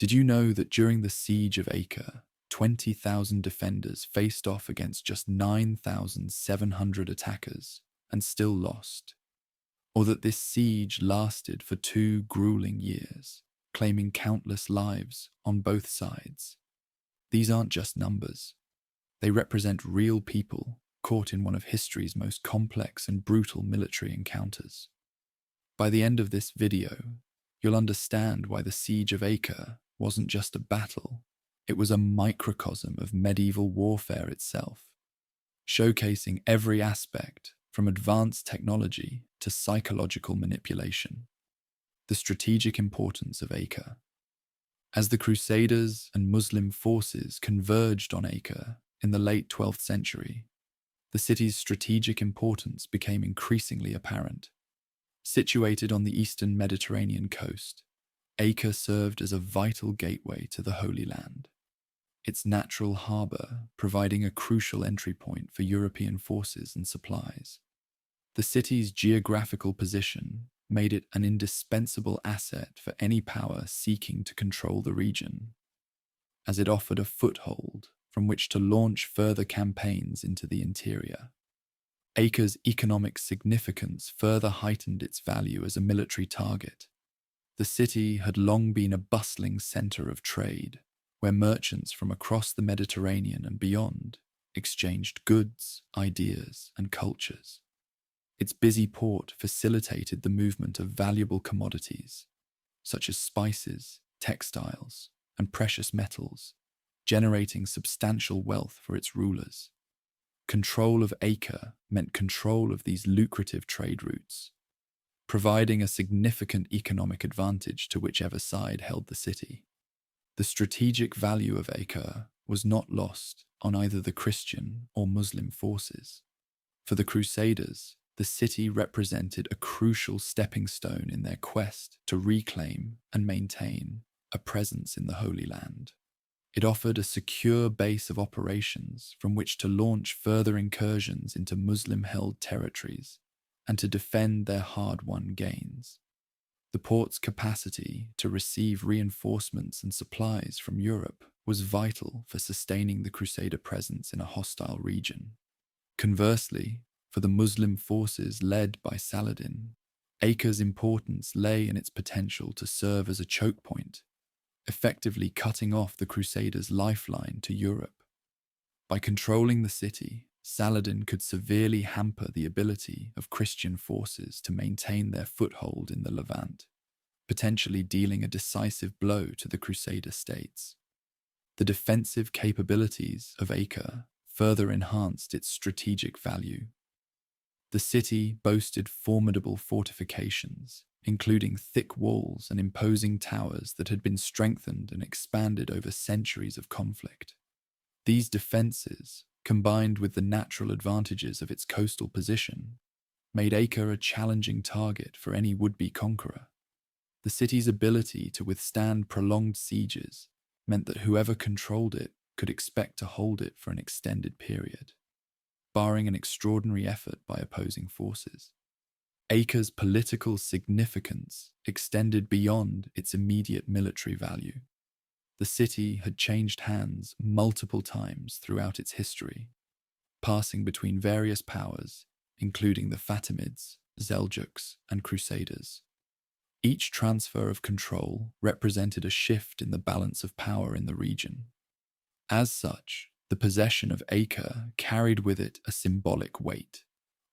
Did you know that during the Siege of Acre, 20,000 defenders faced off against just 9,700 attackers and still lost? Or that this siege lasted for 2 grueling years, claiming countless lives on both sides? These aren't just numbers. They represent real people caught in one of history's most complex and brutal military encounters. By the end of this video, you'll understand why the Siege of Acre wasn't just a battle, it was a microcosm of medieval warfare itself, showcasing every aspect from advanced technology to psychological manipulation. The strategic importance of Acre. As the Crusaders and Muslim forces converged on Acre in the late 12th century, the city's strategic importance became increasingly apparent. Situated on the eastern Mediterranean coast, Acre served as a vital gateway to the Holy Land, its natural harbour providing a crucial entry point for European forces and supplies. The city's geographical position made it an indispensable asset for any power seeking to control the region, as it offered a foothold from which to launch further campaigns into the interior. Acre's economic significance further heightened its value as a military target. The city had long been a bustling centre of trade, where merchants from across the Mediterranean and beyond exchanged goods, ideas, and cultures. Its busy port facilitated the movement of valuable commodities, such as spices, textiles, and precious metals, generating substantial wealth for its rulers. Control of Acre meant control of these lucrative trade routes, providing a significant economic advantage to whichever side held the city. The strategic value of Acre was not lost on either the Christian or Muslim forces. For the Crusaders, the city represented a crucial stepping stone in their quest to reclaim and maintain a presence in the Holy Land. It offered a secure base of operations from which to launch further incursions into Muslim-held territories and to defend their hard-won gains. The port's capacity to receive reinforcements and supplies from Europe was vital for sustaining the Crusader presence in a hostile region. Conversely, for the Muslim forces led by Saladin, Acre's importance lay in its potential to serve as a choke point, effectively cutting off the Crusaders' lifeline to Europe. By controlling the city, Saladin could severely hamper the ability of Christian forces to maintain their foothold in the Levant, potentially dealing a decisive blow to the Crusader states. The defensive capabilities of Acre further enhanced its strategic value. The city boasted formidable fortifications, including thick walls and imposing towers that had been strengthened and expanded over centuries of conflict. These defenses, combined with the natural advantages of its coastal position, made Acre a challenging target for any would-be conqueror. The city's ability to withstand prolonged sieges meant that whoever controlled it could expect to hold it for an extended period, barring an extraordinary effort by opposing forces. Acre's political significance extended beyond its immediate military value. The city had changed hands multiple times throughout its history, passing between various powers, including the Fatimids, Seljuks, and Crusaders. Each transfer of control represented a shift in the balance of power in the region. As such, the possession of Acre carried with it a symbolic weight,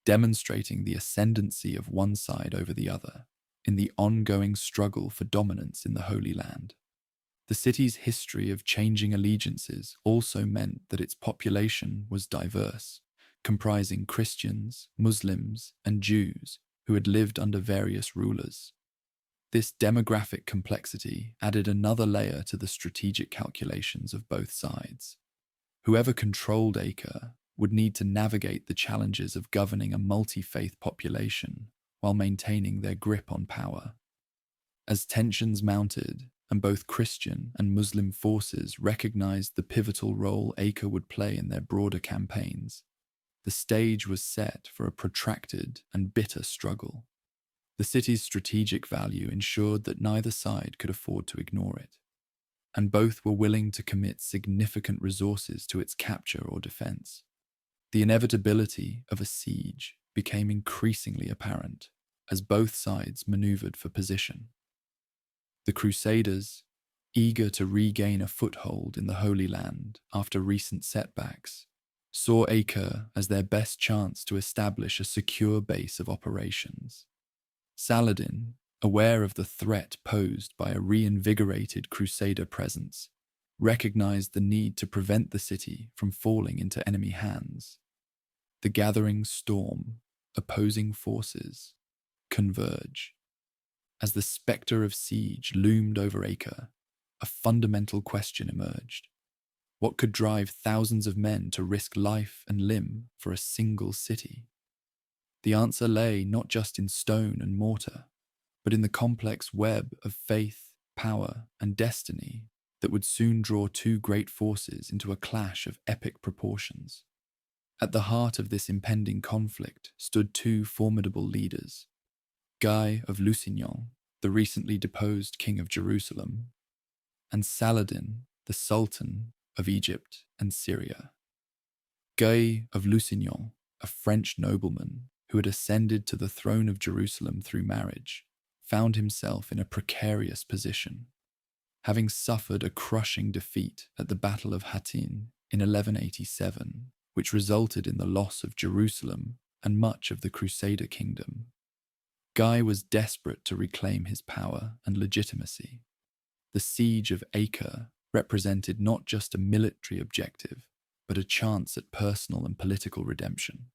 demonstrating the ascendancy of one side over the other in the ongoing struggle for dominance in the Holy Land. The city's history of changing allegiances also meant that its population was diverse, comprising Christians, Muslims, and Jews who had lived under various rulers. This demographic complexity added another layer to the strategic calculations of both sides. Whoever controlled Acre would need to navigate the challenges of governing a multi-faith population while maintaining their grip on power. As tensions mounted, and both Christian and Muslim forces recognized the pivotal role Acre would play in their broader campaigns, the stage was set for a protracted and bitter struggle. The city's strategic value ensured that neither side could afford to ignore it. and both were willing to commit significant resources to its capture or defense. The inevitability of a siege became increasingly apparent as both sides maneuvered for position. The Crusaders, eager to regain a foothold in the Holy Land after recent setbacks, saw Acre as their best chance to establish a secure base of operations. Saladin, aware of the threat posed by a reinvigorated Crusader presence, recognized the need to prevent the city from falling into enemy hands. The gathering storm, opposing forces, converge. As the spectre of siege loomed over Acre, a fundamental question emerged. What could drive thousands of men to risk life and limb for a single city? The answer lay not just in stone and mortar, but in the complex web of faith, power, and destiny that would soon draw two great forces into a clash of epic proportions. At the heart of this impending conflict stood two formidable leaders, Guy of Lusignan, the recently deposed king of Jerusalem, and Saladin, the Sultan of Egypt and Syria. Guy of Lusignan, a French nobleman who had ascended to the throne of Jerusalem through marriage, found himself in a precarious position. Having suffered a crushing defeat at the Battle of Hattin in 1187, which resulted in the loss of Jerusalem and much of the Crusader kingdom, Guy was desperate to reclaim his power and legitimacy. The Siege of Acre represented not just a military objective, but a chance at personal and political redemption.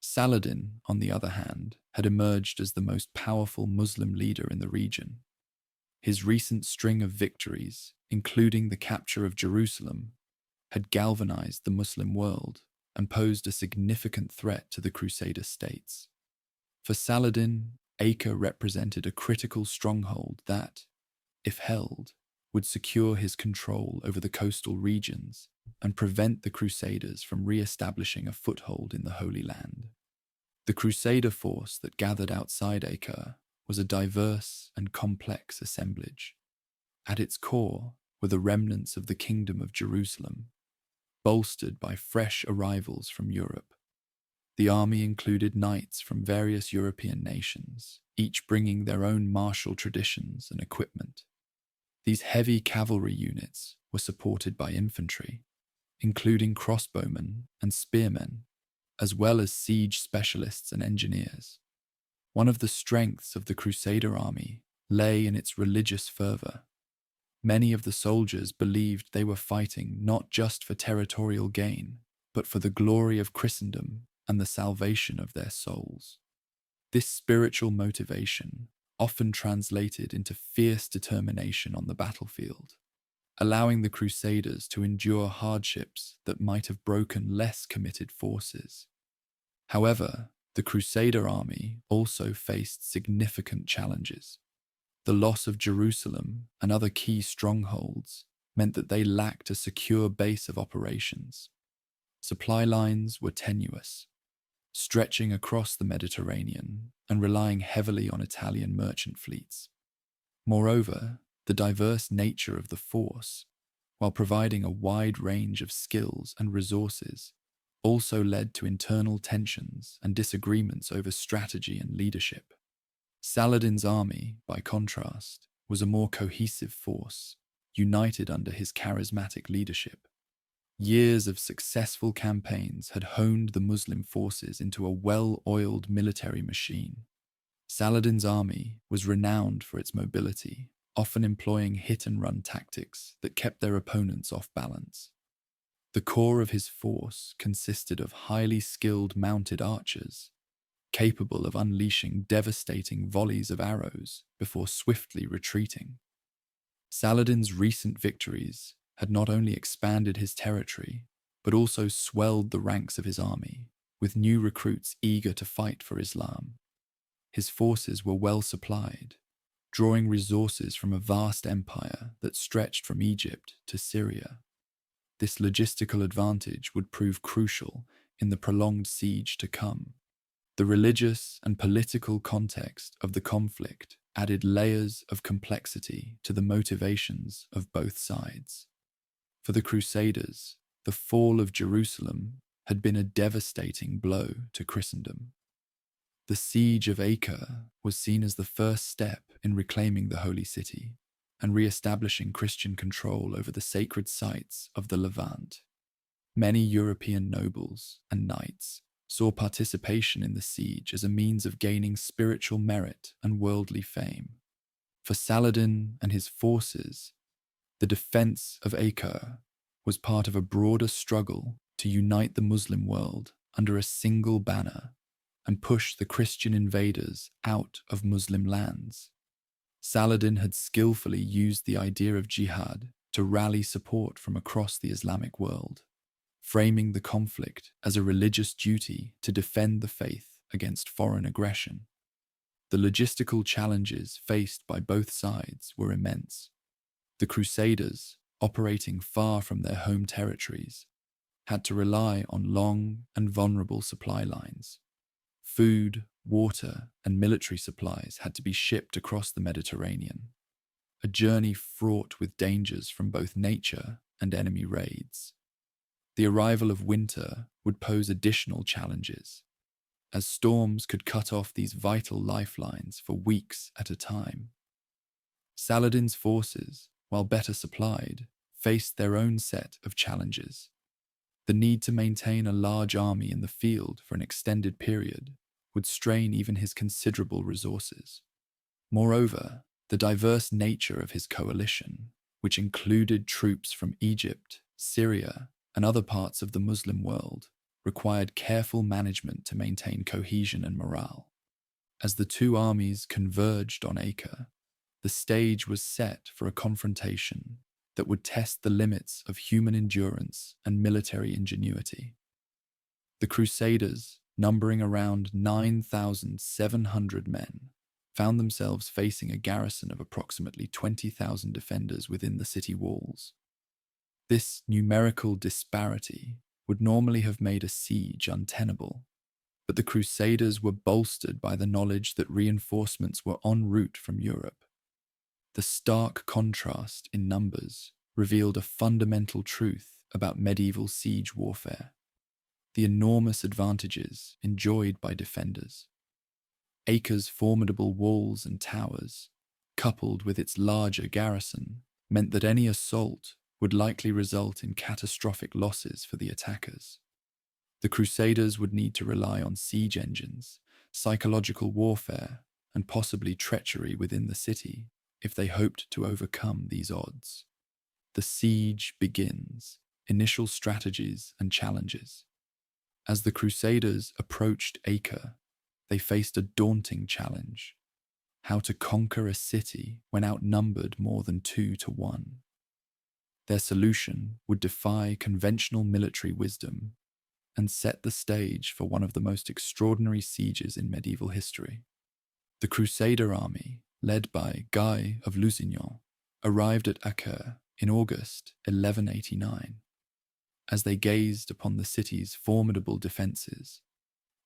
Saladin, on the other hand, had emerged as the most powerful Muslim leader in the region. His recent string of victories, including the capture of Jerusalem, had galvanized the Muslim world and posed a significant threat to the Crusader states. For Saladin, Acre represented a critical stronghold that, if held, would secure his control over the coastal regions and prevent the Crusaders from re-establishing a foothold in the Holy Land. The Crusader force that gathered outside Acre was a diverse and complex assemblage. At its core were the remnants of the Kingdom of Jerusalem, bolstered by fresh arrivals from Europe. The army included knights from various European nations, each bringing their own martial traditions and equipment. These heavy cavalry units were supported by infantry, including crossbowmen and spearmen, as well as siege specialists and engineers. One of the strengths of the Crusader army lay in its religious fervor. Many of the soldiers believed they were fighting not just for territorial gain, but for the glory of Christendom and the salvation of their souls. This spiritual motivation often translated into fierce determination on the battlefield, allowing the Crusaders to endure hardships that might have broken less committed forces. However, the Crusader army also faced significant challenges. The loss of Jerusalem and other key strongholds meant that they lacked a secure base of operations. Supply lines were tenuous, stretching across the Mediterranean and relying heavily on Italian merchant fleets. Moreover, the diverse nature of the force, while providing a wide range of skills and resources, also led to internal tensions and disagreements over strategy and leadership. Saladin's army, by contrast, was a more cohesive force, united under his charismatic leadership. Years of successful campaigns had honed the Muslim forces into a well-oiled military machine. Saladin's army was renowned for its mobility, often employing hit-and-run tactics that kept their opponents off balance. The core of his force consisted of highly skilled mounted archers, capable of unleashing devastating volleys of arrows before swiftly retreating. Saladin's recent victories had not only expanded his territory, but also swelled the ranks of his army, with new recruits eager to fight for Islam. His forces were well supplied, drawing resources from a vast empire that stretched from Egypt to Syria. This logistical advantage would prove crucial in the prolonged siege to come. The religious and political context of the conflict added layers of complexity to the motivations of both sides. For the Crusaders, the fall of Jerusalem had been a devastating blow to Christendom. The Siege of Acre was seen as the first step in reclaiming the Holy City and re-establishing Christian control over the sacred sites of the Levant. Many European nobles and knights saw participation in the siege as a means of gaining spiritual merit and worldly fame. For Saladin and his forces, the defense of Acre was part of a broader struggle to unite the Muslim world under a single banner and push the Christian invaders out of Muslim lands. Saladin had skillfully used the idea of jihad to rally support from across the Islamic world, framing the conflict as a religious duty to defend the faith against foreign aggression. The logistical challenges faced by both sides were immense. The Crusaders, operating far from their home territories, had to rely on long and vulnerable supply lines. Food, water, and military supplies had to be shipped across the Mediterranean, a journey fraught with dangers from both nature and enemy raids. The arrival of winter would pose additional challenges, as storms could cut off these vital lifelines for weeks at a time. Saladin's forces, while better supplied, faced their own set of challenges. The need to maintain a large army in the field for an extended period would strain even his considerable resources. Moreover, the diverse nature of his coalition, which included troops from Egypt, Syria, and other parts of the Muslim world, required careful management to maintain cohesion and morale. As the two armies converged on Acre, the stage was set for a confrontation that would test the limits of human endurance and military ingenuity. The Crusaders, numbering around 9,700 men, found themselves facing a garrison of approximately 20,000 defenders within the city walls. This numerical disparity would normally have made a siege untenable, but the Crusaders were bolstered by the knowledge that reinforcements were en route from Europe. The stark contrast in numbers revealed a fundamental truth about medieval siege warfare: the enormous advantages enjoyed by defenders. Acre's formidable walls and towers, coupled with its larger garrison, meant that any assault would likely result in catastrophic losses for the attackers. The Crusaders would need to rely on siege engines, psychological warfare, and possibly treachery within the city if they hoped to overcome these odds. The siege begins. Initial strategies and challenges. As the Crusaders approached Acre, they faced a daunting challenge: how to conquer a city when outnumbered more than 2 to 1. Their solution would defy conventional military wisdom and set the stage for one of the most extraordinary sieges in medieval history. The Crusader army, led by Guy of Lusignan, arrived at Acre in August 1189. As they gazed upon the city's formidable defences,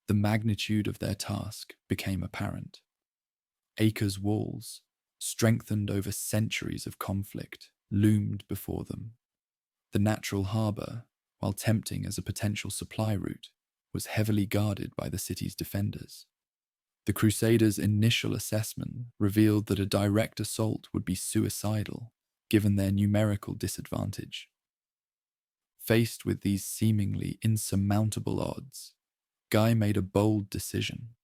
the magnitude of their task became apparent. Acre's walls, strengthened over centuries of conflict, loomed before them. The natural harbour, while tempting as a potential supply route, was heavily guarded by the city's defenders. The Crusaders' initial assessment revealed that a direct assault would be suicidal, given their numerical disadvantage. Faced with these seemingly insurmountable odds, Guy made a bold decision.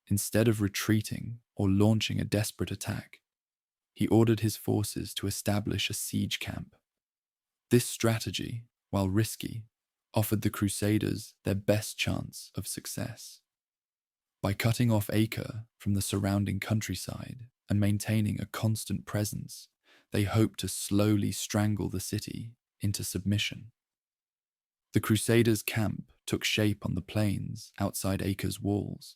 Instead of retreating or launching a desperate attack, he ordered his forces to establish a siege camp. This strategy, while risky, offered the Crusaders their best chance of success. By cutting off Acre from the surrounding countryside and maintaining a constant presence, they hoped to slowly strangle the city into submission. The Crusaders' camp took shape on the plains outside Acre's walls.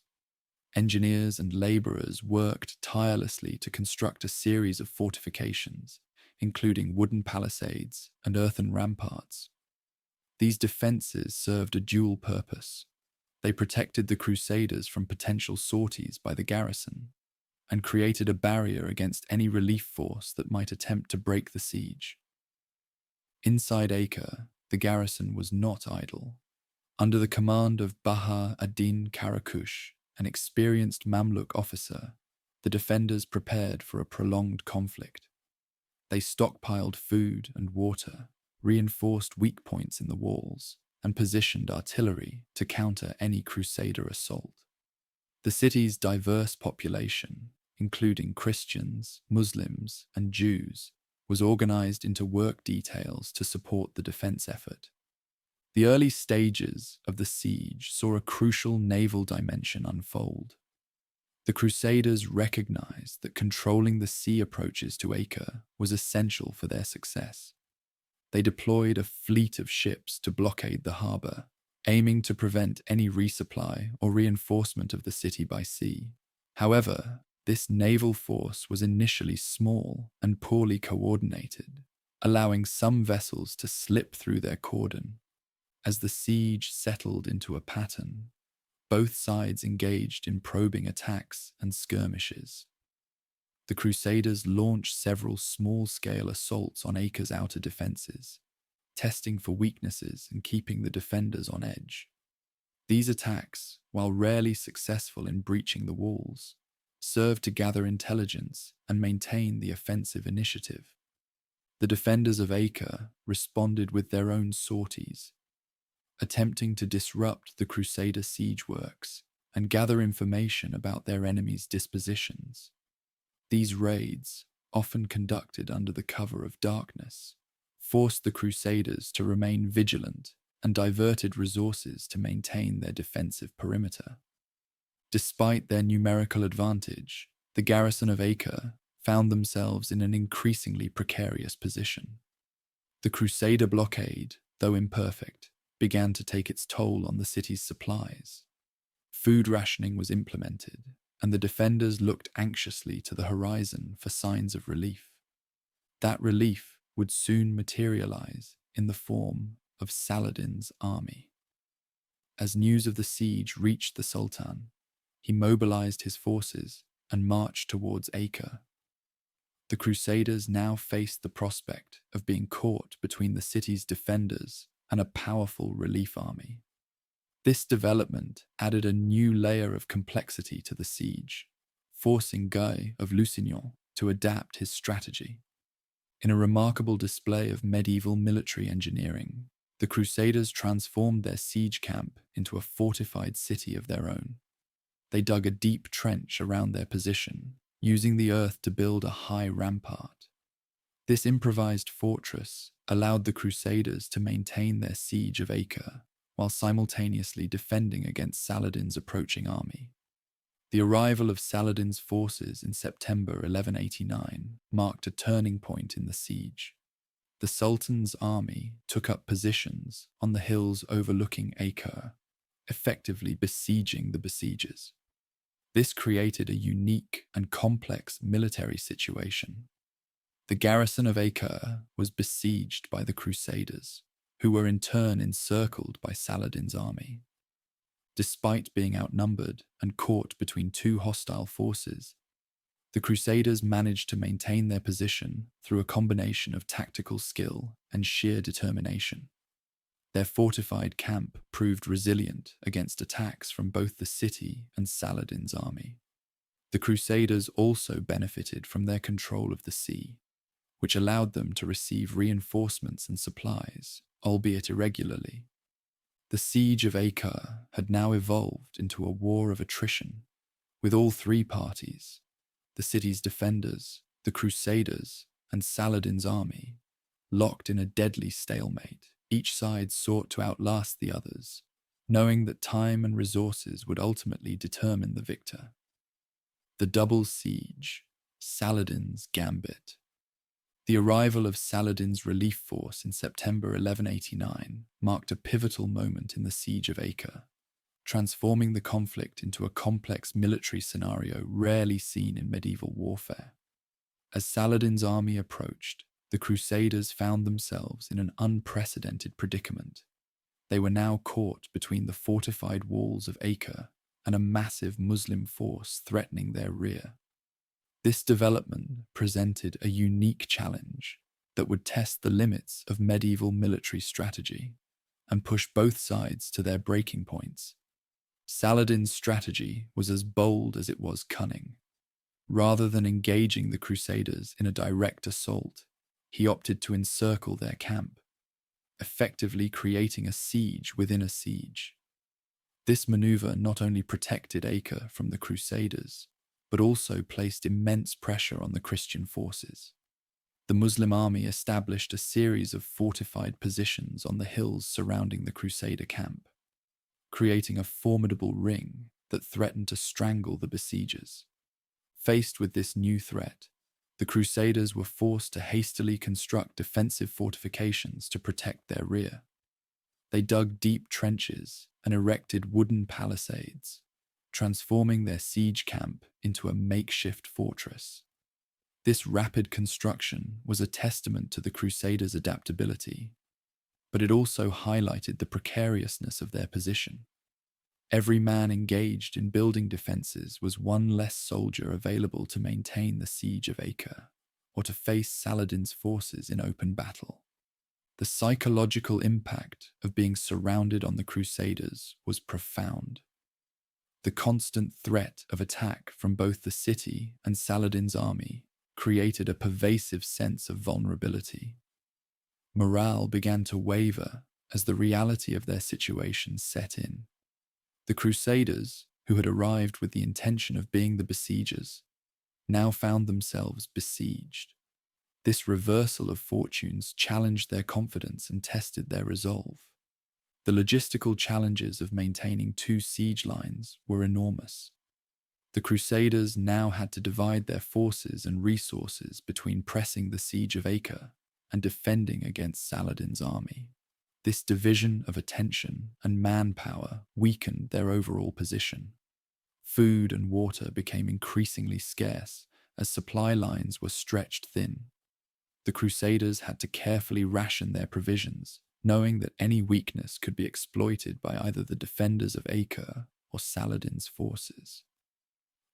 Engineers and labourers worked tirelessly to construct a series of fortifications, including wooden palisades and earthen ramparts. These defences served a dual purpose. They protected the Crusaders from potential sorties by the garrison, and created a barrier against any relief force that might attempt to break the siege. Inside Acre, the garrison was not idle. Under the command of Baha ad-Din Karakush, an experienced Mamluk officer, the defenders prepared for a prolonged conflict. They stockpiled food and water, reinforced weak points in the walls, and positioned artillery to counter any Crusader assault. The city's diverse population, including Christians, Muslims, and Jews, was organized into work details to support the defense effort. The early stages of the siege saw a crucial naval dimension unfold. The Crusaders recognized that controlling the sea approaches to Acre was essential for their success. They deployed a fleet of ships to blockade the harbor, aiming to prevent any resupply or reinforcement of the city by sea. However, this naval force was initially small and poorly coordinated, allowing some vessels to slip through their cordon. As the siege settled into a pattern, both sides engaged in probing attacks and skirmishes. The Crusaders launched several small-scale assaults on Acre's outer defenses, testing for weaknesses and keeping the defenders on edge. These attacks, while rarely successful in breaching the walls, served to gather intelligence and maintain the offensive initiative. The defenders of Acre responded with their own sorties, attempting to disrupt the Crusader siege works and gather information about their enemies' dispositions. These raids, often conducted under the cover of darkness, forced the Crusaders to remain vigilant and diverted resources to maintain their defensive perimeter. Despite their numerical advantage, the garrison of Acre found themselves in an increasingly precarious position. The Crusader blockade, though imperfect, began to take its toll on the city's supplies. Food rationing was implemented, and the defenders looked anxiously to the horizon for signs of relief. That relief would soon materialize in the form of Saladin's army. As news of the siege reached the Sultan, he mobilized his forces and marched towards Acre. The Crusaders now faced the prospect of being caught between the city's defenders and a powerful relief army. This development added a new layer of complexity to the siege, forcing Guy of Lusignan to adapt his strategy. In a remarkable display of medieval military engineering, the Crusaders transformed their siege camp into a fortified city of their own. They dug a deep trench around their position, using the earth to build a high rampart. This improvised fortress allowed the Crusaders to maintain their siege of Acre while simultaneously defending against Saladin's approaching army. The arrival of Saladin's forces in September 1189 marked a turning point in the siege. The Sultan's army took up positions on the hills overlooking Acre, effectively besieging the besiegers. This created a unique and complex military situation. The garrison of Acre was besieged by the Crusaders, who were in turn encircled by Saladin's army. Despite being outnumbered and caught between two hostile forces, the Crusaders managed to maintain their position through a combination of tactical skill and sheer determination. Their fortified camp proved resilient against attacks from both the city and Saladin's army. The Crusaders also benefited from their control of the sea, which allowed them to receive reinforcements and supplies, albeit irregularly. The Siege of Acre had now evolved into a war of attrition, with all three parties, the city's defenders, the Crusaders, and Saladin's army, locked in a deadly stalemate. Each side sought to outlast the others, knowing that time and resources would ultimately determine the victor. The double siege, Saladin's gambit. The arrival of Saladin's relief force in September 1189 marked a pivotal moment in the Siege of Acre, transforming the conflict into a complex military scenario rarely seen in medieval warfare. As Saladin's army approached, the Crusaders found themselves in an unprecedented predicament. They were now caught between the fortified walls of Acre and a massive Muslim force threatening their rear. This development presented a unique challenge that would test the limits of medieval military strategy and push both sides to their breaking points. Saladin's strategy was as bold as it was cunning. Rather than engaging the Crusaders in a direct assault, he opted to encircle their camp, effectively creating a siege within a siege. This maneuver not only protected Acre from the Crusaders, but also placed immense pressure on the Christian forces. The Muslim army established a series of fortified positions on the hills surrounding the Crusader camp, creating a formidable ring that threatened to strangle the besiegers. Faced with this new threat, the Crusaders were forced to hastily construct defensive fortifications to protect their rear. They dug deep trenches and erected wooden palisades, transforming their siege camp into a makeshift fortress. This rapid construction was a testament to the Crusaders' adaptability, but it also highlighted the precariousness of their position. Every man engaged in building defenses was one less soldier available to maintain the Siege of Acre or to face Saladin's forces in open battle. The psychological impact of being surrounded on the Crusaders was profound. The constant threat of attack from both the city and Saladin's army created a pervasive sense of vulnerability. Morale began to waver as the reality of their situation set in. The Crusaders, who had arrived with the intention of being the besiegers, now found themselves besieged. This reversal of fortunes challenged their confidence and tested their resolve. The logistical challenges of maintaining two siege lines were enormous. The Crusaders now had to divide their forces and resources between pressing the Siege of Acre and defending against Saladin's army. This division of attention and manpower weakened their overall position. Food and water became increasingly scarce as supply lines were stretched thin. The Crusaders had to carefully ration their provisions, knowing that any weakness could be exploited by either the defenders of Acre or Saladin's forces.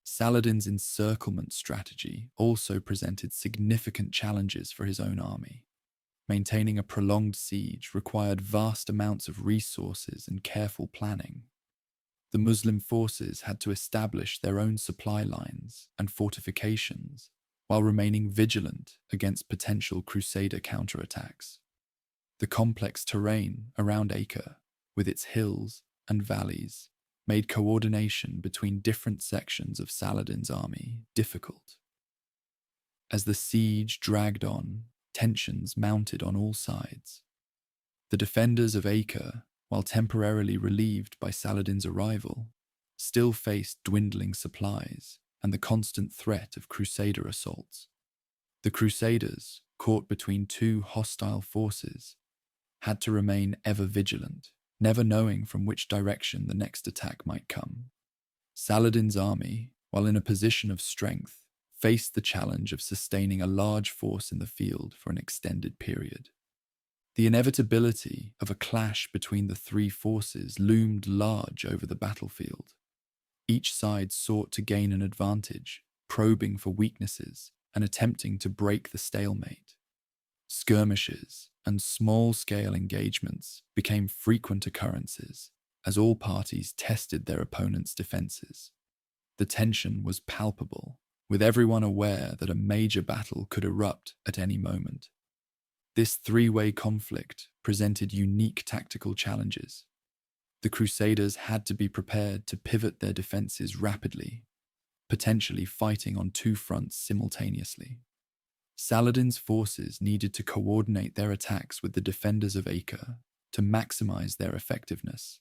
Saladin's encirclement strategy also presented significant challenges for his own army. Maintaining a prolonged siege required vast amounts of resources and careful planning. The Muslim forces had to establish their own supply lines and fortifications while remaining vigilant against potential Crusader counterattacks. The complex terrain around Acre, with its hills and valleys, made coordination between different sections of Saladin's army difficult. As the siege dragged on, tensions mounted on all sides. The defenders of Acre, while temporarily relieved by Saladin's arrival, still faced dwindling supplies and the constant threat of Crusader assaults. The Crusaders, caught between two hostile forces, had to remain ever vigilant, never knowing from which direction the next attack might come. Saladin's army, while in a position of strength, faced the challenge of sustaining a large force in the field for an extended period. The inevitability of a clash between the three forces loomed large over the battlefield. Each side sought to gain an advantage, probing for weaknesses and attempting to break the stalemate. Skirmishes and small-scale engagements became frequent occurrences as all parties tested their opponent's defenses. The tension was palpable, with everyone aware that a major battle could erupt at any moment. This three-way conflict presented unique tactical challenges. The Crusaders had to be prepared to pivot their defenses rapidly, potentially fighting on two fronts simultaneously. Saladin's forces needed to coordinate their attacks with the defenders of Acre to maximize their effectiveness.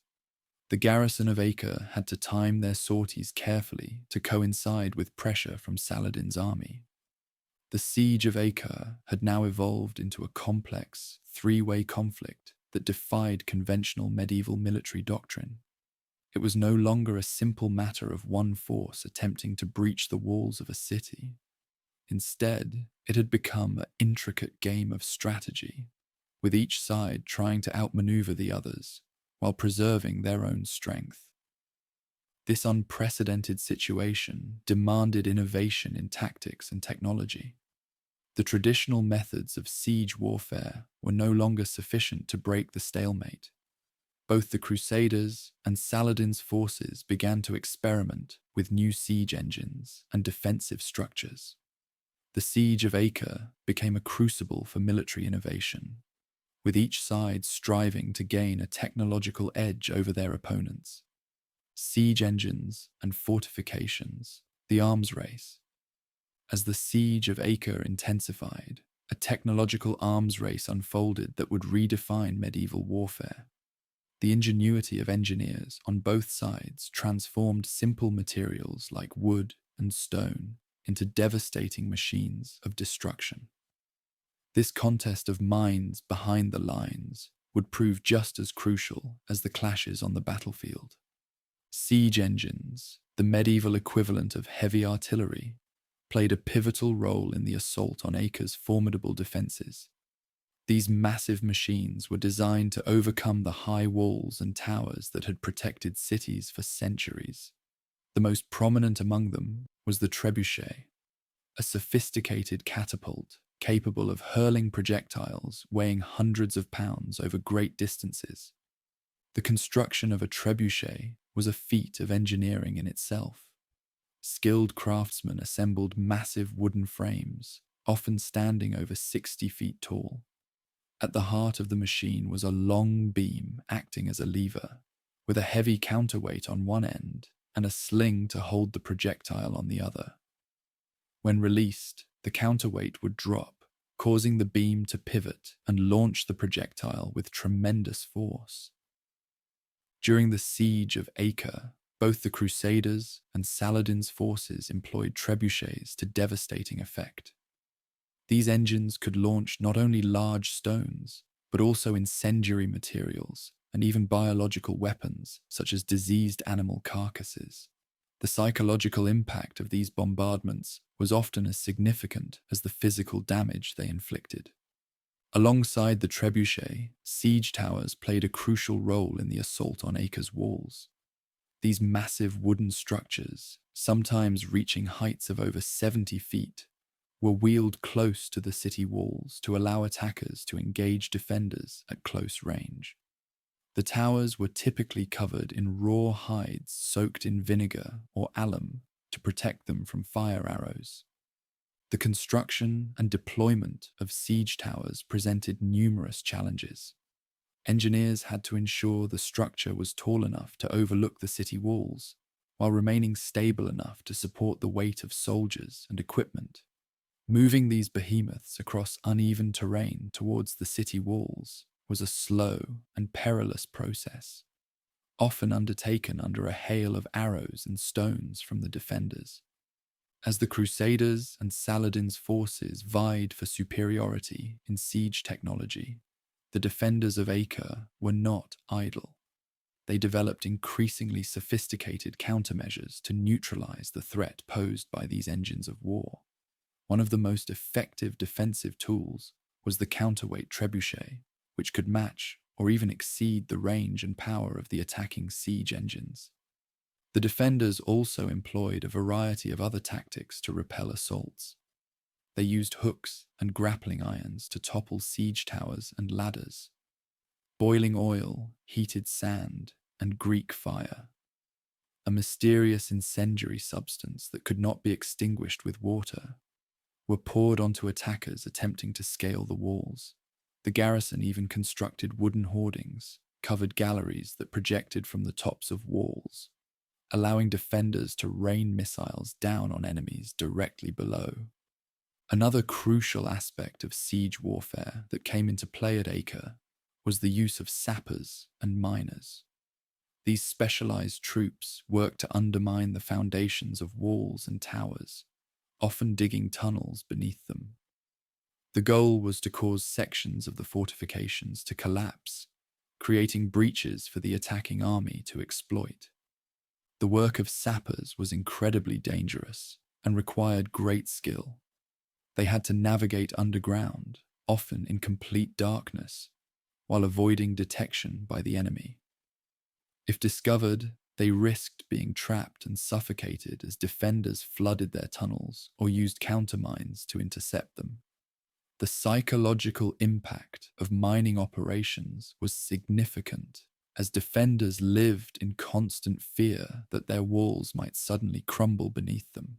The garrison of Acre had to time their sorties carefully to coincide with pressure from Saladin's army. The Siege of Acre had now evolved into a complex, three-way conflict that defied conventional medieval military doctrine. It was no longer a simple matter of one force attempting to breach the walls of a city. Instead, it had become an intricate game of strategy, with each side trying to outmaneuver the others while preserving their own strength. This unprecedented situation demanded innovation in tactics and technology. The traditional methods of siege warfare were no longer sufficient to break the stalemate. Both the Crusaders and Saladin's forces began to experiment with new siege engines and defensive structures. The Siege of Acre became a crucible for military innovation, with each side striving to gain a technological edge over their opponents. Siege engines and fortifications, the arms race. As the Siege of Acre intensified, a technological arms race unfolded that would redefine medieval warfare. The ingenuity of engineers on both sides transformed simple materials like wood and stone into devastating machines of destruction. This contest of minds behind the lines would prove just as crucial as the clashes on the battlefield. Siege engines, the medieval equivalent of heavy artillery, played a pivotal role in the assault on Acre's formidable defenses. These massive machines were designed to overcome the high walls and towers that had protected cities for centuries. The most prominent among them was the trebuchet, a sophisticated catapult capable of hurling projectiles weighing hundreds of pounds over great distances. The construction of a trebuchet was a feat of engineering in itself. Skilled craftsmen assembled massive wooden frames, often standing over 60 feet tall. At the heart of the machine was a long beam acting as a lever, with a heavy counterweight on one end and a sling to hold the projectile on the other. When released, the counterweight would drop, causing the beam to pivot and launch the projectile with tremendous force. During the Siege of Acre, both the Crusaders and Saladin's forces employed trebuchets to devastating effect. These engines could launch not only large stones, but also incendiary materials and even biological weapons, such as diseased animal carcasses. The psychological impact of these bombardments was often as significant as the physical damage they inflicted. Alongside the trebuchet, siege towers played a crucial role in the assault on Acre's walls. These massive wooden structures, sometimes reaching heights of over 70 feet, were wheeled close to the city walls to allow attackers to engage defenders at close range. The towers were typically covered in raw hides soaked in vinegar or alum to protect them from fire arrows. The construction and deployment of siege towers presented numerous challenges. Engineers had to ensure the structure was tall enough to overlook the city walls, while remaining stable enough to support the weight of soldiers and equipment. Moving these behemoths across uneven terrain towards the city walls was a slow and perilous process, often undertaken under a hail of arrows and stones from the defenders. As the Crusaders and Saladin's forces vied for superiority in siege technology, the defenders of Acre were not idle. They developed increasingly sophisticated countermeasures to neutralize the threat posed by these engines of war. One of the most effective defensive tools was the counterweight trebuchet, which could match or even exceed the range and power of the attacking siege engines. The defenders also employed a variety of other tactics to repel assaults. They used hooks and grappling irons to topple siege towers and ladders. Boiling oil, heated sand, and Greek fire, a mysterious incendiary substance that could not be extinguished with water, were poured onto attackers attempting to scale the walls. The garrison even constructed wooden hoardings, covered galleries that projected from the tops of walls, allowing defenders to rain missiles down on enemies directly below. Another crucial aspect of siege warfare that came into play at Acre was the use of sappers and miners. These specialized troops worked to undermine the foundations of walls and towers, often digging tunnels beneath them. The goal was to cause sections of the fortifications to collapse, creating breaches for the attacking army to exploit. The work of sappers was incredibly dangerous and required great skill. They had to navigate underground, often in complete darkness, while avoiding detection by the enemy. If discovered, They risked being trapped and suffocated as defenders flooded their tunnels or used countermines to intercept them. The psychological impact of mining operations was significant, as defenders lived in constant fear that their walls might suddenly crumble beneath them.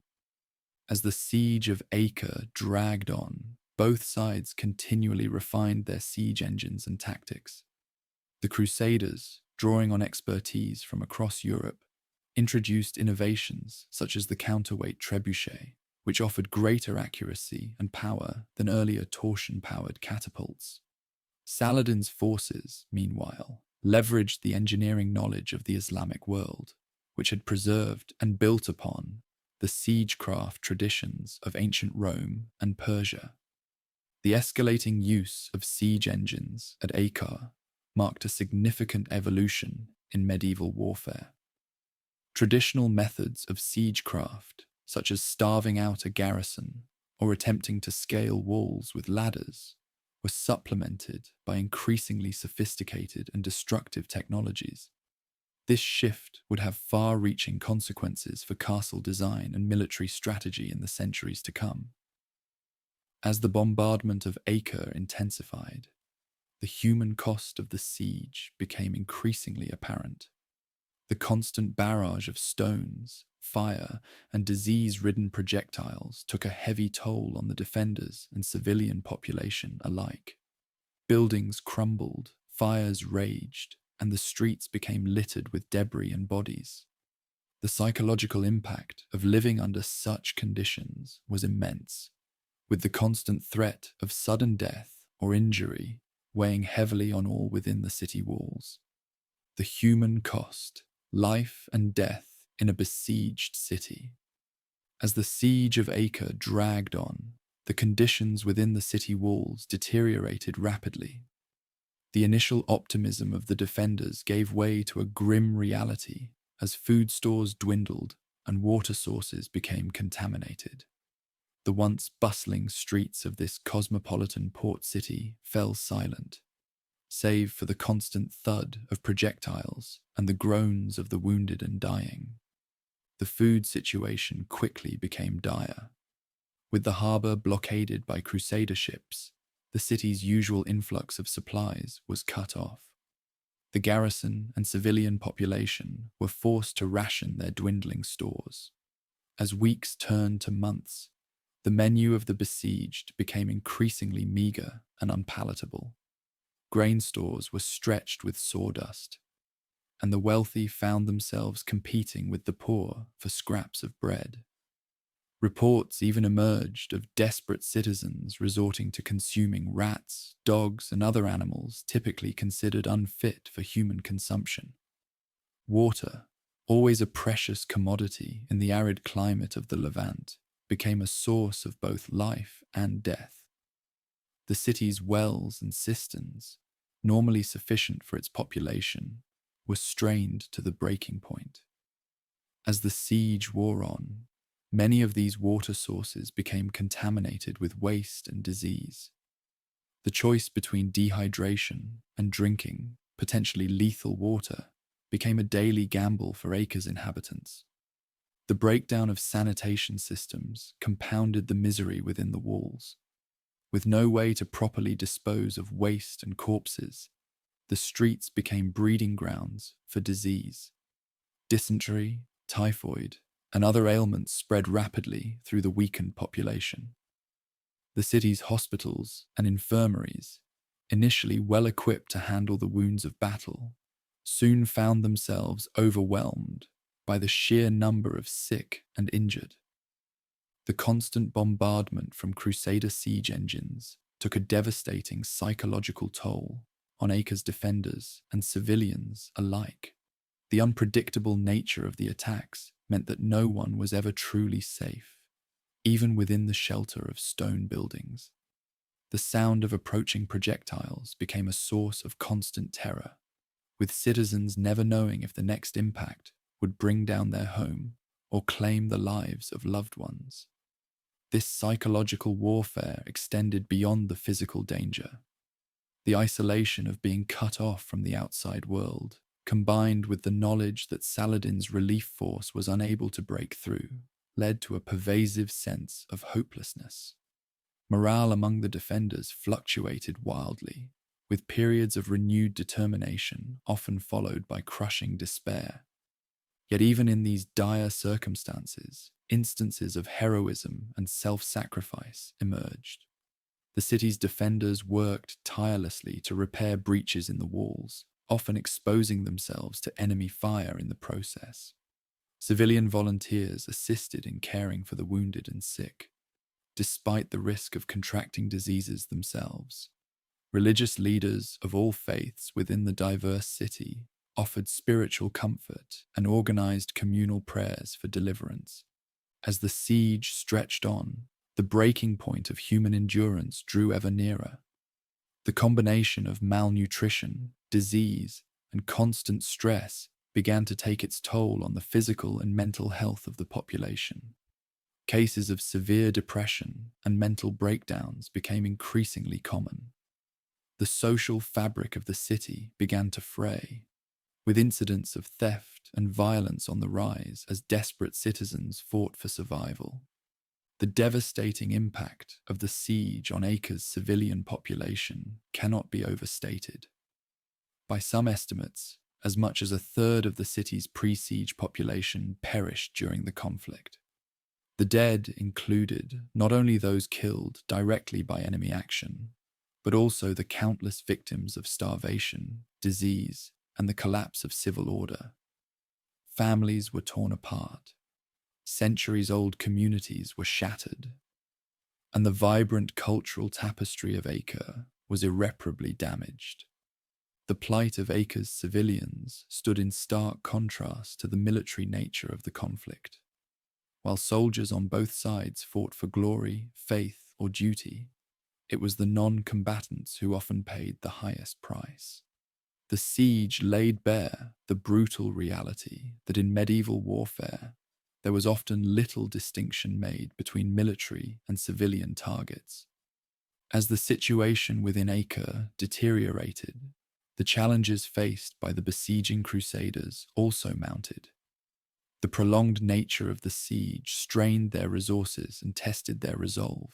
As the Siege of Acre dragged on, both sides continually refined their siege engines and tactics. The Crusaders, drawing on expertise from across Europe, introduced innovations such as the counterweight trebuchet, which offered greater accuracy and power than earlier torsion-powered catapults. Saladin's forces, meanwhile, leveraged the engineering knowledge of the Islamic world, which had preserved and built upon the siegecraft traditions of ancient Rome and Persia. The escalating use of siege engines at Acre marked a significant evolution in medieval warfare. Traditional methods of siegecraft, such as starving out a garrison or attempting to scale walls with ladders, were supplemented by increasingly sophisticated and destructive technologies. This shift would have far-reaching consequences for castle design and military strategy in the centuries to come. As the bombardment of Acre intensified, the human cost of the siege became increasingly apparent. The constant barrage of stones, fire, and disease-ridden projectiles took a heavy toll on the defenders and civilian population alike. Buildings crumbled, fires raged, and the streets became littered with debris and bodies. The psychological impact of living under such conditions was immense, with the constant threat of sudden death or injury weighing heavily on all within the city walls. The human cost, life and death in a besieged city. As the Siege of Acre dragged on, the conditions within the city walls deteriorated rapidly. The initial optimism of the defenders gave way to a grim reality as food stores dwindled and water sources became contaminated. The once bustling streets of this cosmopolitan port city fell silent, save for the constant thud of projectiles and the groans of the wounded and dying. The food situation quickly became dire. With the harbour blockaded by Crusader ships, the city's usual influx of supplies was cut off. The garrison and civilian population were forced to ration their dwindling stores. As weeks turned to months, the menu of the besieged became increasingly meagre and unpalatable. Grain stores were stretched with sawdust, and the wealthy found themselves competing with the poor for scraps of bread. Reports even emerged of desperate citizens resorting to consuming rats, dogs, and other animals typically considered unfit for human consumption. Water, always a precious commodity in the arid climate of the Levant, became a source of both life and death. The city's wells and cisterns, normally sufficient for its population, were strained to the breaking point. As the siege wore on, many of these water sources became contaminated with waste and disease. The choice between dehydration and drinking potentially lethal water became a daily gamble for Acre's inhabitants. The breakdown of sanitation systems compounded the misery within the walls. With no way to properly dispose of waste and corpses, the streets became breeding grounds for disease. Dysentery, typhoid, and other ailments spread rapidly through the weakened population. The city's hospitals and infirmaries, initially well equipped to handle the wounds of battle, soon found themselves overwhelmed by the sheer number of sick and injured. The constant bombardment from Crusader siege engines took a devastating psychological toll on Acre's defenders and civilians alike. The unpredictable nature of the attacks meant that no one was ever truly safe, even within the shelter of stone buildings. The sound of approaching projectiles became a source of constant terror, with citizens never knowing if the next impact would bring down their home or claim the lives of loved ones. This psychological warfare extended beyond the physical danger. The isolation of being cut off from the outside world combined with the knowledge that Saladin's relief force was unable to break through, led to a pervasive sense of hopelessness. Morale among the defenders fluctuated wildly, with periods of renewed determination often followed by crushing despair. Yet even in these dire circumstances, instances of heroism and self-sacrifice emerged. The city's defenders worked tirelessly to repair breaches in the walls, often exposing themselves to enemy fire in the process. Civilian volunteers assisted in caring for the wounded and sick, despite the risk of contracting diseases themselves. Religious leaders of all faiths within the diverse city offered spiritual comfort and organized communal prayers for deliverance. As the siege stretched on, the breaking point of human endurance drew ever nearer. The combination of malnutrition, disease, and constant stress began to take its toll on the physical and mental health of the population. Cases of severe depression and mental breakdowns became increasingly common. The social fabric of the city began to fray, with incidents of theft and violence on the rise as desperate citizens fought for survival. The devastating impact of the siege on Acre's civilian population cannot be overstated. By some estimates, as much as a third of the city's pre-siege population perished during the conflict. The dead included not only those killed directly by enemy action, but also the countless victims of starvation, disease, and the collapse of civil order. Families were torn apart. Centuries-old communities were shattered, and the vibrant cultural tapestry of Acre was irreparably damaged. The plight of Acre's civilians stood in stark contrast to the military nature of the conflict. While soldiers on both sides fought for glory, faith, or duty, it was the non-combatants who often paid the highest price. The siege laid bare the brutal reality that in medieval warfare, there was often little distinction made between military and civilian targets. As the situation within Acre deteriorated, the challenges faced by the besieging Crusaders also mounted. The prolonged nature of the siege strained their resources and tested their resolve.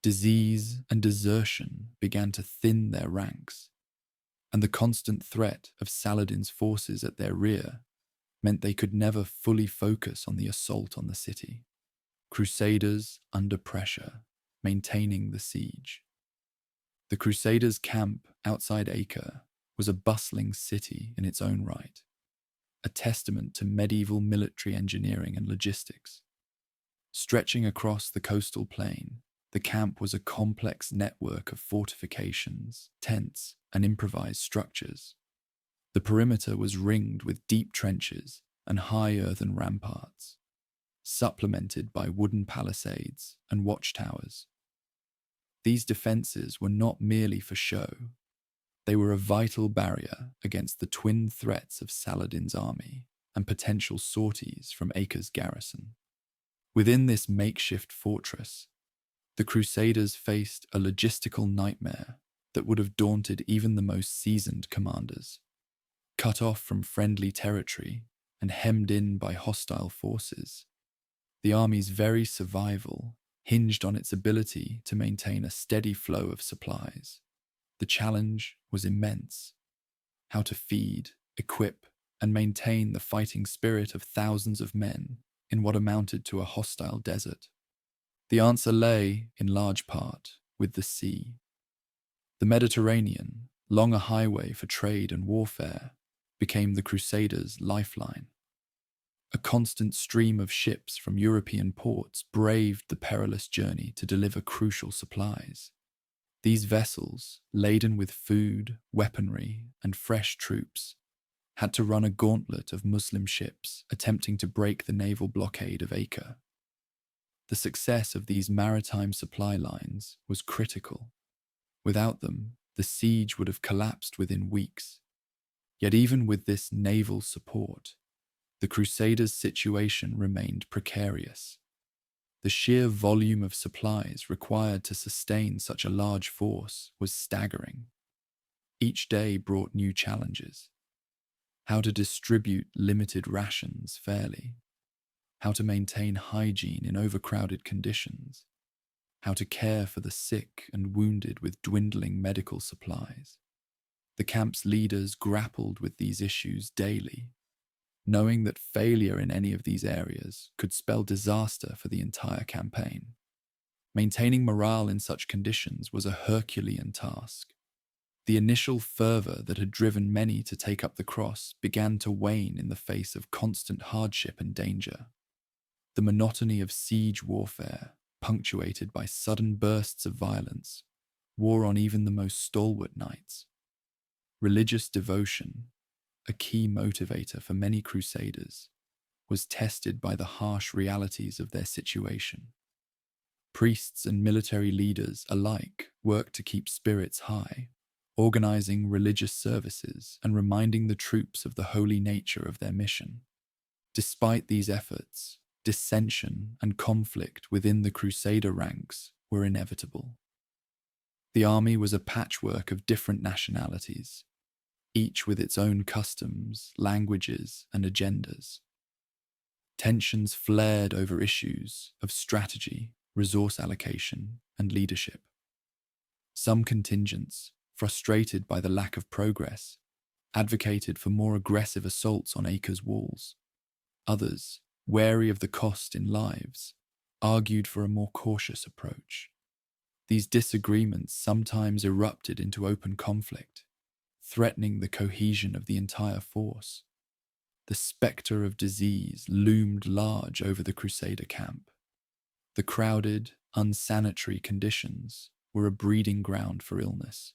Disease and desertion began to thin their ranks, and the constant threat of Saladin's forces at their rear meant they could never fully focus on the assault on the city. Crusaders under pressure, maintaining the siege. The Crusaders' camp outside Acre was a bustling city in its own right, a testament to medieval military engineering and logistics. Stretching across the coastal plain, the camp was a complex network of fortifications, tents, and improvised structures. The perimeter was ringed with deep trenches and high earthen ramparts, supplemented by wooden palisades and watchtowers. These defenses were not merely for show. They were a vital barrier against the twin threats of Saladin's army and potential sorties from Acre's garrison. Within this makeshift fortress, the Crusaders faced a logistical nightmare that would have daunted even the most seasoned commanders. Cut off from friendly territory and hemmed in by hostile forces, the army's very survival hinged on its ability to maintain a steady flow of supplies. The challenge was immense: how to feed, equip, and maintain the fighting spirit of thousands of men in what amounted to a hostile desert. The answer lay, in large part, with the sea. The Mediterranean, long a highway for trade and warfare, became the Crusaders' lifeline. A constant stream of ships from European ports braved the perilous journey to deliver crucial supplies. These vessels, laden with food, weaponry, and fresh troops, had to run a gauntlet of Muslim ships attempting to break the naval blockade of Acre. The success of these maritime supply lines was critical. Without them, the siege would have collapsed within weeks. Yet even with this naval support, the Crusaders' situation remained precarious. The sheer volume of supplies required to sustain such a large force was staggering. Each day brought new challenges. how to distribute limited rations fairly, how to maintain hygiene in overcrowded conditions, how to care for the sick and wounded with dwindling medical supplies. The camp's leaders grappled with these issues daily, knowing that failure in any of these areas could spell disaster for the entire campaign. Maintaining morale in such conditions was a Herculean task. The initial fervor that had driven many to take up the cross began to wane in the face of constant hardship and danger. The monotony of siege warfare, punctuated by sudden bursts of violence, wore on even the most stalwart knights. Religious devotion, a key motivator for many Crusaders, was tested by the harsh realities of their situation. Priests and military leaders alike worked to keep spirits high, organizing religious services and reminding the troops of the holy nature of their mission. Despite these efforts, dissension and conflict within the Crusader ranks were inevitable. The army was a patchwork of different nationalities, each with its own customs, languages, and agendas. Tensions flared over issues of strategy, resource allocation, and leadership. Some contingents, frustrated by the lack of progress, advocated for more aggressive assaults on Acre's walls. Others, wary of the cost in lives, argued for a more cautious approach. These disagreements sometimes erupted into open conflict, threatening the cohesion of the entire force. The spectre of disease loomed large over the Crusader camp. The crowded, unsanitary conditions were a breeding ground for illness.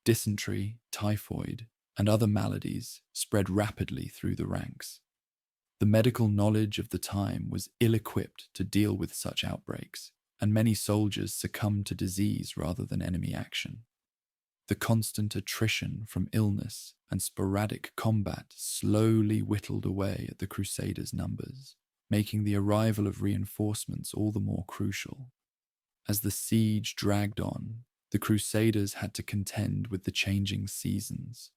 Dysentery, typhoid, and other maladies spread rapidly through the ranks. The medical knowledge of the time was ill-equipped to deal with such outbreaks, and many soldiers succumbed to disease rather than enemy action. The constant attrition from illness and sporadic combat slowly whittled away at the Crusaders' numbers, making the arrival of reinforcements all the more crucial. As the siege dragged on, the Crusaders had to contend with the changing seasons.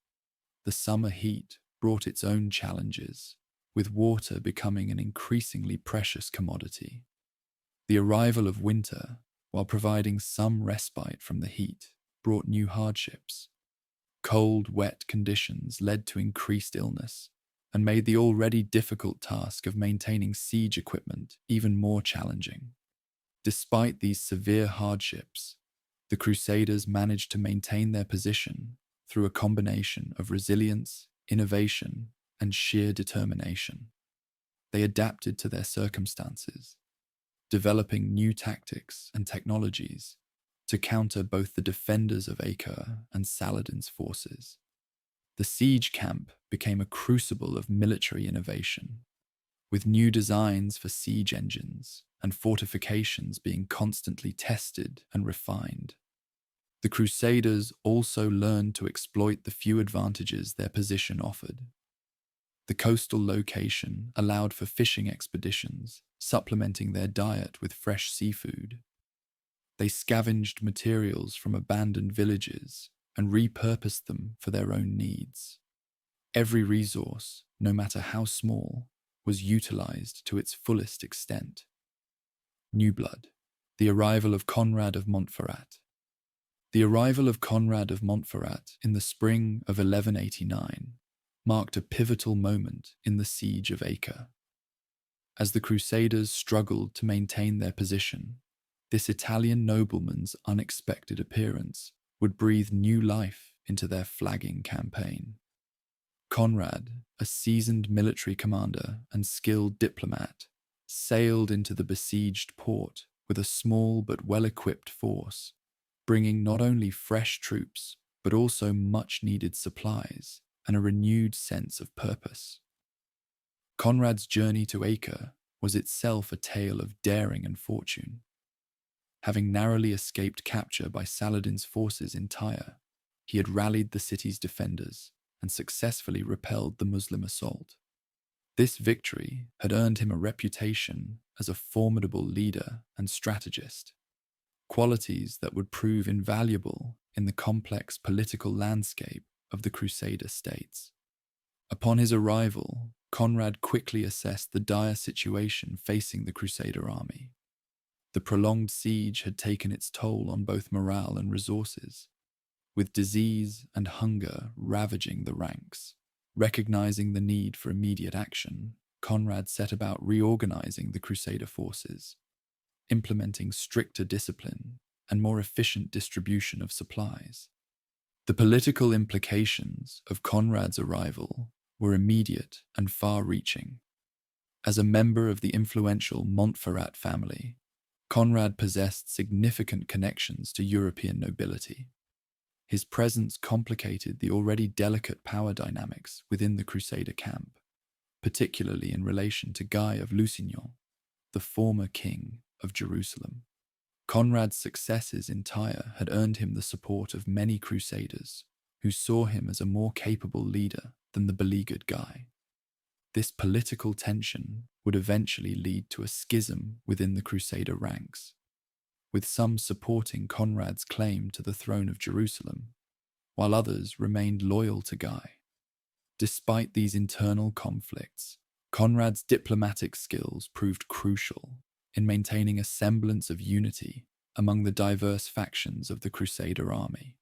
The summer heat brought its own challenges, with water becoming an increasingly precious commodity. The arrival of winter, while providing some respite from the heat, brought new hardships. Cold, wet conditions led to increased illness and made the already difficult task of maintaining siege equipment even more challenging. Despite these severe hardships, the Crusaders managed to maintain their position through a combination of resilience, innovation, and sheer determination. They adapted to their circumstances, developing new tactics and technologies to counter both the defenders of Acre and Saladin's forces. The siege camp became a crucible of military innovation, with new designs for siege engines and fortifications being constantly tested and refined. The Crusaders also learned to exploit the few advantages their position offered. The coastal location allowed for fishing expeditions, supplementing their diet with fresh seafood. They scavenged materials from abandoned villages and repurposed them for their own needs. Every resource, no matter how small, was utilized to its fullest extent. New blood, the arrival of Conrad of Montferrat. The arrival of Conrad of Montferrat in the spring of 1189 marked a pivotal moment in the Siege of Acre. As the Crusaders struggled to maintain their position, this Italian nobleman's unexpected appearance would breathe new life into their flagging campaign. Conrad, a seasoned military commander and skilled diplomat, sailed into the besieged port with a small but well-equipped force, bringing not only fresh troops, but also much-needed supplies and a renewed sense of purpose. Conrad's journey to Acre was itself a tale of daring and fortune. Having narrowly escaped capture by Saladin's forces in Tyre, he had rallied the city's defenders and successfully repelled the Muslim assault. This victory had earned him a reputation as a formidable leader and strategist, qualities that would prove invaluable in the complex political landscape of the Crusader states. Upon his arrival, Conrad quickly assessed the dire situation facing the Crusader army. The prolonged siege had taken its toll on both morale and resources, with disease and hunger ravaging the ranks. Recognizing the need for immediate action, Conrad set about reorganizing the Crusader forces, implementing stricter discipline and more efficient distribution of supplies. The political implications of Conrad's arrival were immediate and far-reaching. As a member of the influential Montferrat family, Conrad possessed significant connections to European nobility. His presence complicated the already delicate power dynamics within the Crusader camp, particularly in relation to Guy of Lusignan, the former king of Jerusalem. Conrad's successes in Tyre had earned him the support of many Crusaders, who saw him as a more capable leader than the beleaguered Guy. This political tension would eventually lead to a schism within the Crusader ranks, with some supporting Conrad's claim to the throne of Jerusalem, while others remained loyal to Guy. Despite these internal conflicts, Conrad's diplomatic skills proved crucial in maintaining a semblance of unity among the diverse factions of the Crusader army.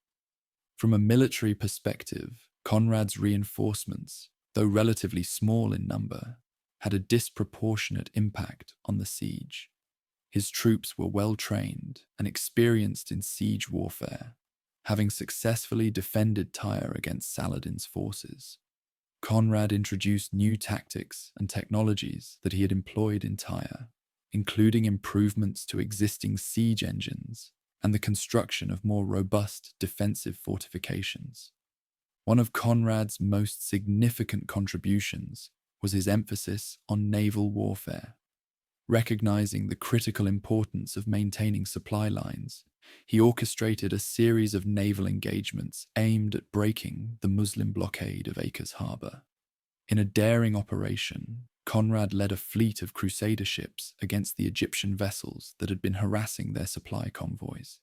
From a military perspective, Conrad's reinforcements, though relatively small in number, had a disproportionate impact on the siege. His troops were well trained and experienced in siege warfare, having successfully defended Tyre against Saladin's forces. Conrad introduced new tactics and technologies that he had employed in Tyre, including improvements to existing siege engines and the construction of more robust defensive fortifications. One of Conrad's most significant contributions was his emphasis on naval warfare. Recognizing the critical importance of maintaining supply lines, he orchestrated a series of naval engagements aimed at breaking the Muslim blockade of Acre's harbour. In a daring operation, Conrad led a fleet of Crusader ships against the Egyptian vessels that had been harassing their supply convoys.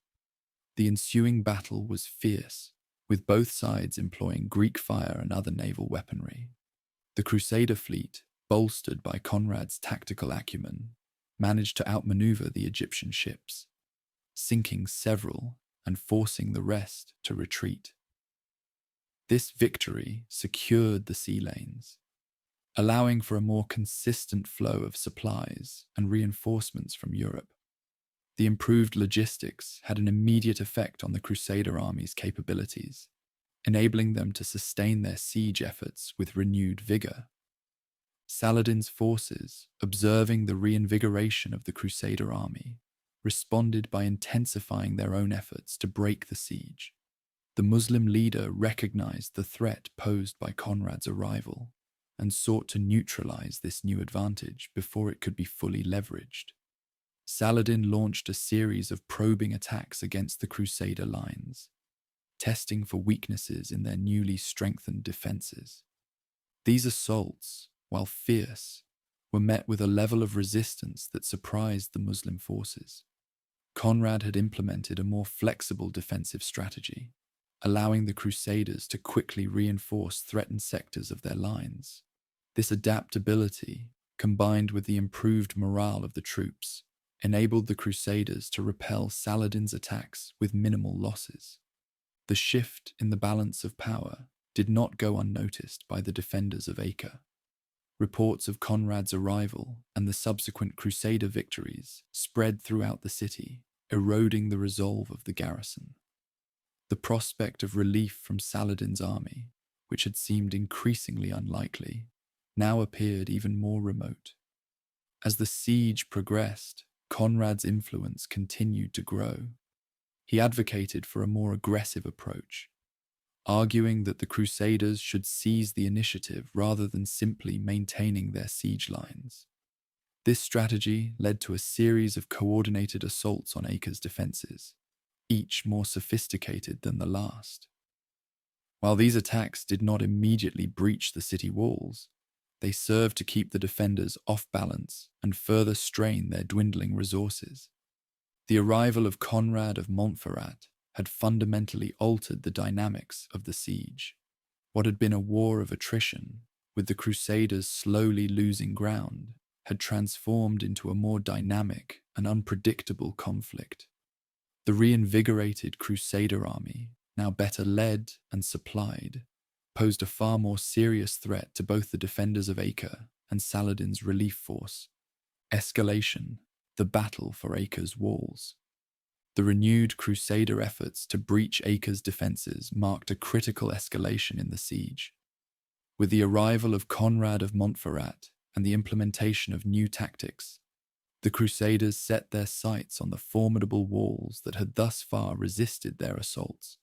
The ensuing battle was fierce, with both sides employing Greek fire and other naval weaponry. The Crusader fleet, bolstered by Conrad's tactical acumen, managed to outmaneuver the Egyptian ships, sinking several and forcing the rest to retreat. This victory secured the sea lanes, allowing for a more consistent flow of supplies and reinforcements from Europe. The improved logistics had an immediate effect on the Crusader army's capabilities, enabling them to sustain their siege efforts with renewed vigor. Saladin's forces, observing the reinvigoration of the Crusader army, responded by intensifying their own efforts to break the siege. The Muslim leader recognized the threat posed by Conrad's arrival and sought to neutralize this new advantage before it could be fully leveraged. Saladin launched a series of probing attacks against the Crusader lines, testing for weaknesses in their newly strengthened defenses. These assaults, while fierce, were met with a level of resistance that surprised the Muslim forces. Conrad had implemented a more flexible defensive strategy, allowing the Crusaders to quickly reinforce threatened sectors of their lines. This adaptability, combined with the improved morale of the troops, enabled the Crusaders to repel Saladin's attacks with minimal losses. The shift in the balance of power did not go unnoticed by the defenders of Acre. Reports of Conrad's arrival and the subsequent Crusader victories spread throughout the city, eroding the resolve of the garrison. The prospect of relief from Saladin's army, which had seemed increasingly unlikely, now appeared even more remote. As the siege progressed, Conrad's influence continued to grow. He advocated for a more aggressive approach, arguing that the Crusaders should seize the initiative rather than simply maintaining their siege lines. This strategy led to a series of coordinated assaults on Acre's defenses, each more sophisticated than the last. While these attacks did not immediately breach the city walls, they served to keep the defenders off balance and further strain their dwindling resources. The arrival of Conrad of Montferrat had fundamentally altered the dynamics of the siege. What had been a war of attrition with the Crusaders slowly losing ground, had transformed into a more dynamic and unpredictable conflict. The reinvigorated Crusader army, now better led and supplied, posed a far more serious threat to both the defenders of Acre and Saladin's relief force. Escalation, the battle for Acre's walls. The renewed Crusader efforts to breach Acre's defences marked a critical escalation in the siege. With the arrival of Conrad of Montferrat and the implementation of new tactics, the Crusaders set their sights on the formidable walls that had thus far resisted their assaults.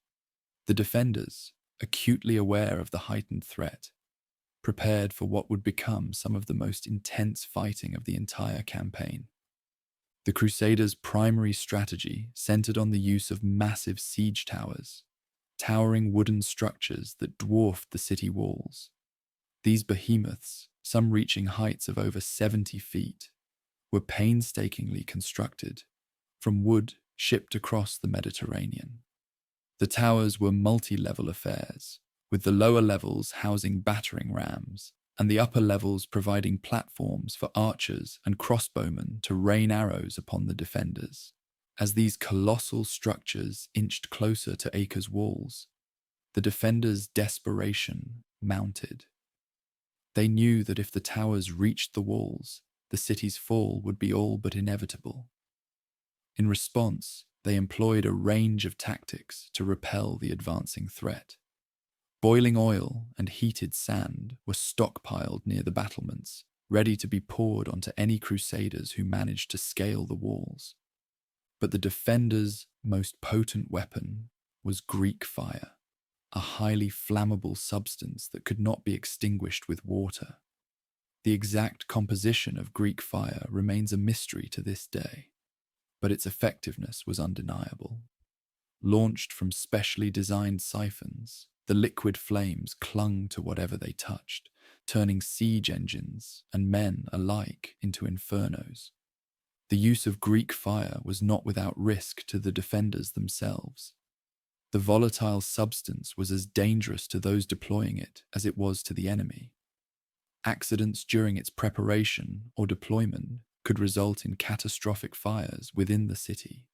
The defenders, acutely aware of the heightened threat, prepared for what would become some of the most intense fighting of the entire campaign. The Crusaders' primary strategy centered on the use of massive siege towers, towering wooden structures that dwarfed the city walls. These behemoths, some reaching heights of over 70 feet, were painstakingly constructed from wood shipped across the Mediterranean. The towers were multi-level affairs, with the lower levels housing battering rams and the upper levels providing platforms for archers and crossbowmen to rain arrows upon the defenders. As these colossal structures inched closer to Acre's walls, the defenders' desperation mounted. They knew that if the towers reached the walls, the city's fall would be all but inevitable. In response, they employed a range of tactics to repel the advancing threat. Boiling oil and heated sand were stockpiled near the battlements, ready to be poured onto any Crusaders who managed to scale the walls. But the defenders' most potent weapon was Greek fire, a highly flammable substance that could not be extinguished with water. The exact composition of Greek fire remains a mystery to this day, but its effectiveness was undeniable. Launched from specially designed siphons, the liquid flames clung to whatever they touched, turning siege engines and men alike into infernos. The use of Greek fire was not without risk to the defenders themselves. The volatile substance was as dangerous to those deploying it as it was to the enemy. Accidents during its preparation or deployment could result in catastrophic fires within the city.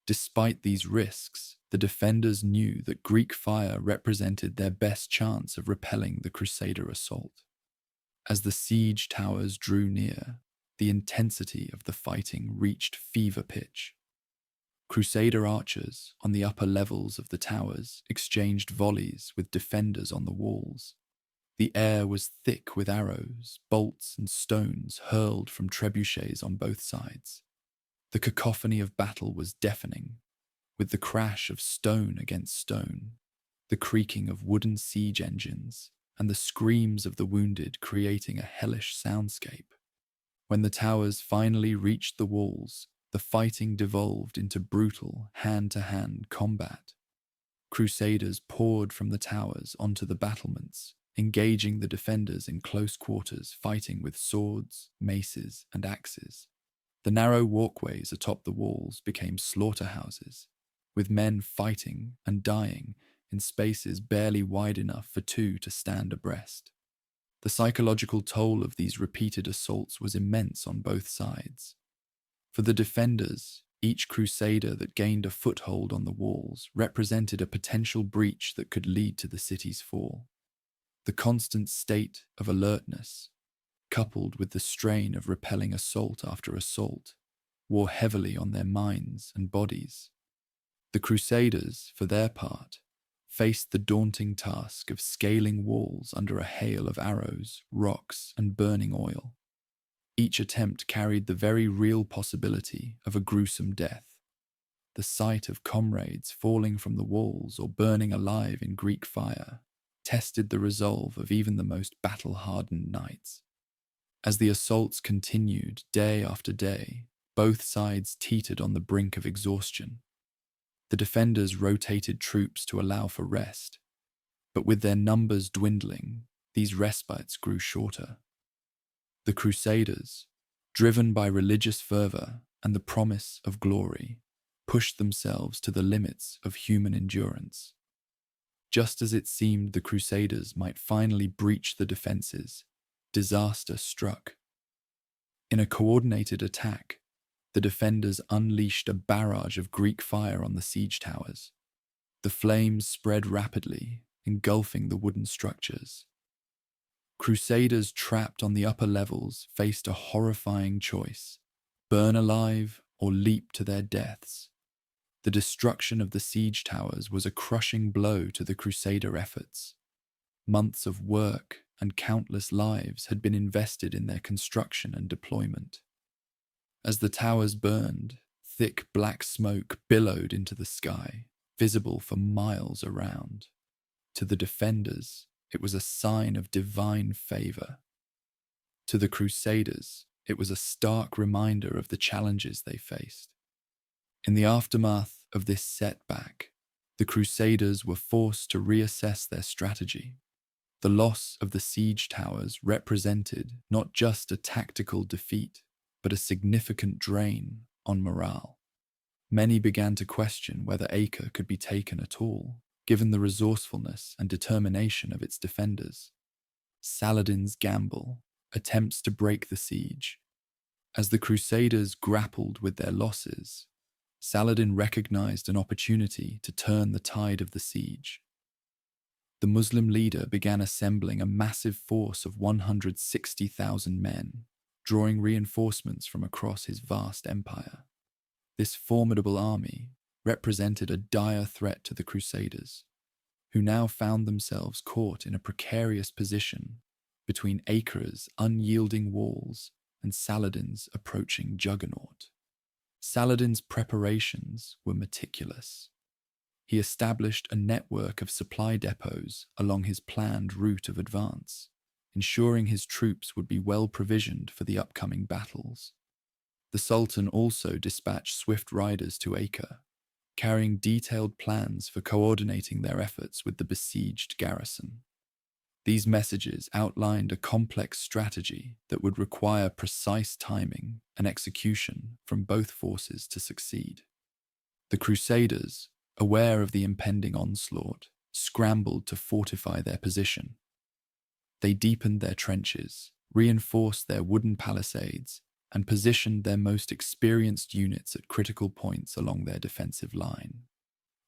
Despite these risks, the defenders knew that Greek fire represented their best chance of repelling the Crusader assault. As the siege towers drew near, the intensity of the fighting reached fever pitch. Crusader archers on the upper levels of the towers exchanged volleys with defenders on the walls. The air was thick with arrows, bolts, and stones hurled from trebuchets on both sides. The cacophony of battle was deafening, with the crash of stone against stone, the creaking of wooden siege engines, and the screams of the wounded creating a hellish soundscape. When the towers finally reached the walls, the fighting devolved into brutal hand-to-hand combat. Crusaders poured from the towers onto the battlements, engaging the defenders in close quarters, fighting with swords, maces, and axes. The narrow walkways atop the walls became slaughterhouses, with men fighting and dying in spaces barely wide enough for two to stand abreast. The psychological toll of these repeated assaults was immense on both sides. For the defenders, each Crusader that gained a foothold on the walls represented a potential breach that could lead to the city's fall. The constant state of alertness, coupled with the strain of repelling assault after assault, wore heavily on their minds and bodies. The Crusaders, for their part, faced the daunting task of scaling walls under a hail of arrows, rocks, and burning oil. Each attempt carried the very real possibility of a gruesome death. The sight of comrades falling from the walls or burning alive in Greek fire tested the resolve of even the most battle-hardened knights. As the assaults continued day after day, both sides teetered on the brink of exhaustion. The defenders rotated troops to allow for rest, but with their numbers dwindling, these respites grew shorter. The Crusaders, driven by religious fervor and the promise of glory, pushed themselves to the limits of human endurance. Just as it seemed the Crusaders might finally breach the defenses, disaster struck. In a coordinated attack, the defenders unleashed a barrage of Greek fire on the siege towers. The flames spread rapidly, engulfing the wooden structures. Crusaders trapped on the upper levels faced a horrifying choice: burn alive or leap to their deaths. The destruction of the siege towers was a crushing blow to the Crusader efforts. Months of work and countless lives had been invested in their construction and deployment. As the towers burned, thick black smoke billowed into the sky, visible for miles around. To the defenders, it was a sign of divine favor. To the Crusaders, it was a stark reminder of the challenges they faced. In the aftermath of this setback, the Crusaders were forced to reassess their strategy. The loss of the siege towers represented not just a tactical defeat, but a significant drain on morale. Many began to question whether Acre could be taken at all, given the resourcefulness and determination of its defenders. Saladin's gamble, attempts to break the siege. As the Crusaders grappled with their losses, Saladin recognized an opportunity to turn the tide of the siege. The Muslim leader began assembling a massive force of 160,000 men, drawing reinforcements from across his vast empire. This formidable army represented a dire threat to the Crusaders, who now found themselves caught in a precarious position between Acre's unyielding walls and Saladin's approaching juggernaut. Saladin's preparations were meticulous. He established a network of supply depots along his planned route of advance, ensuring his troops would be well provisioned for the upcoming battles. The Sultan also dispatched swift riders to Acre, carrying detailed plans for coordinating their efforts with the besieged garrison. These messages outlined a complex strategy that would require precise timing and execution from both forces to succeed. The Crusaders, aware of the impending onslaught, scrambled to fortify their position. They deepened their trenches, reinforced their wooden palisades, and positioned their most experienced units at critical points along their defensive line.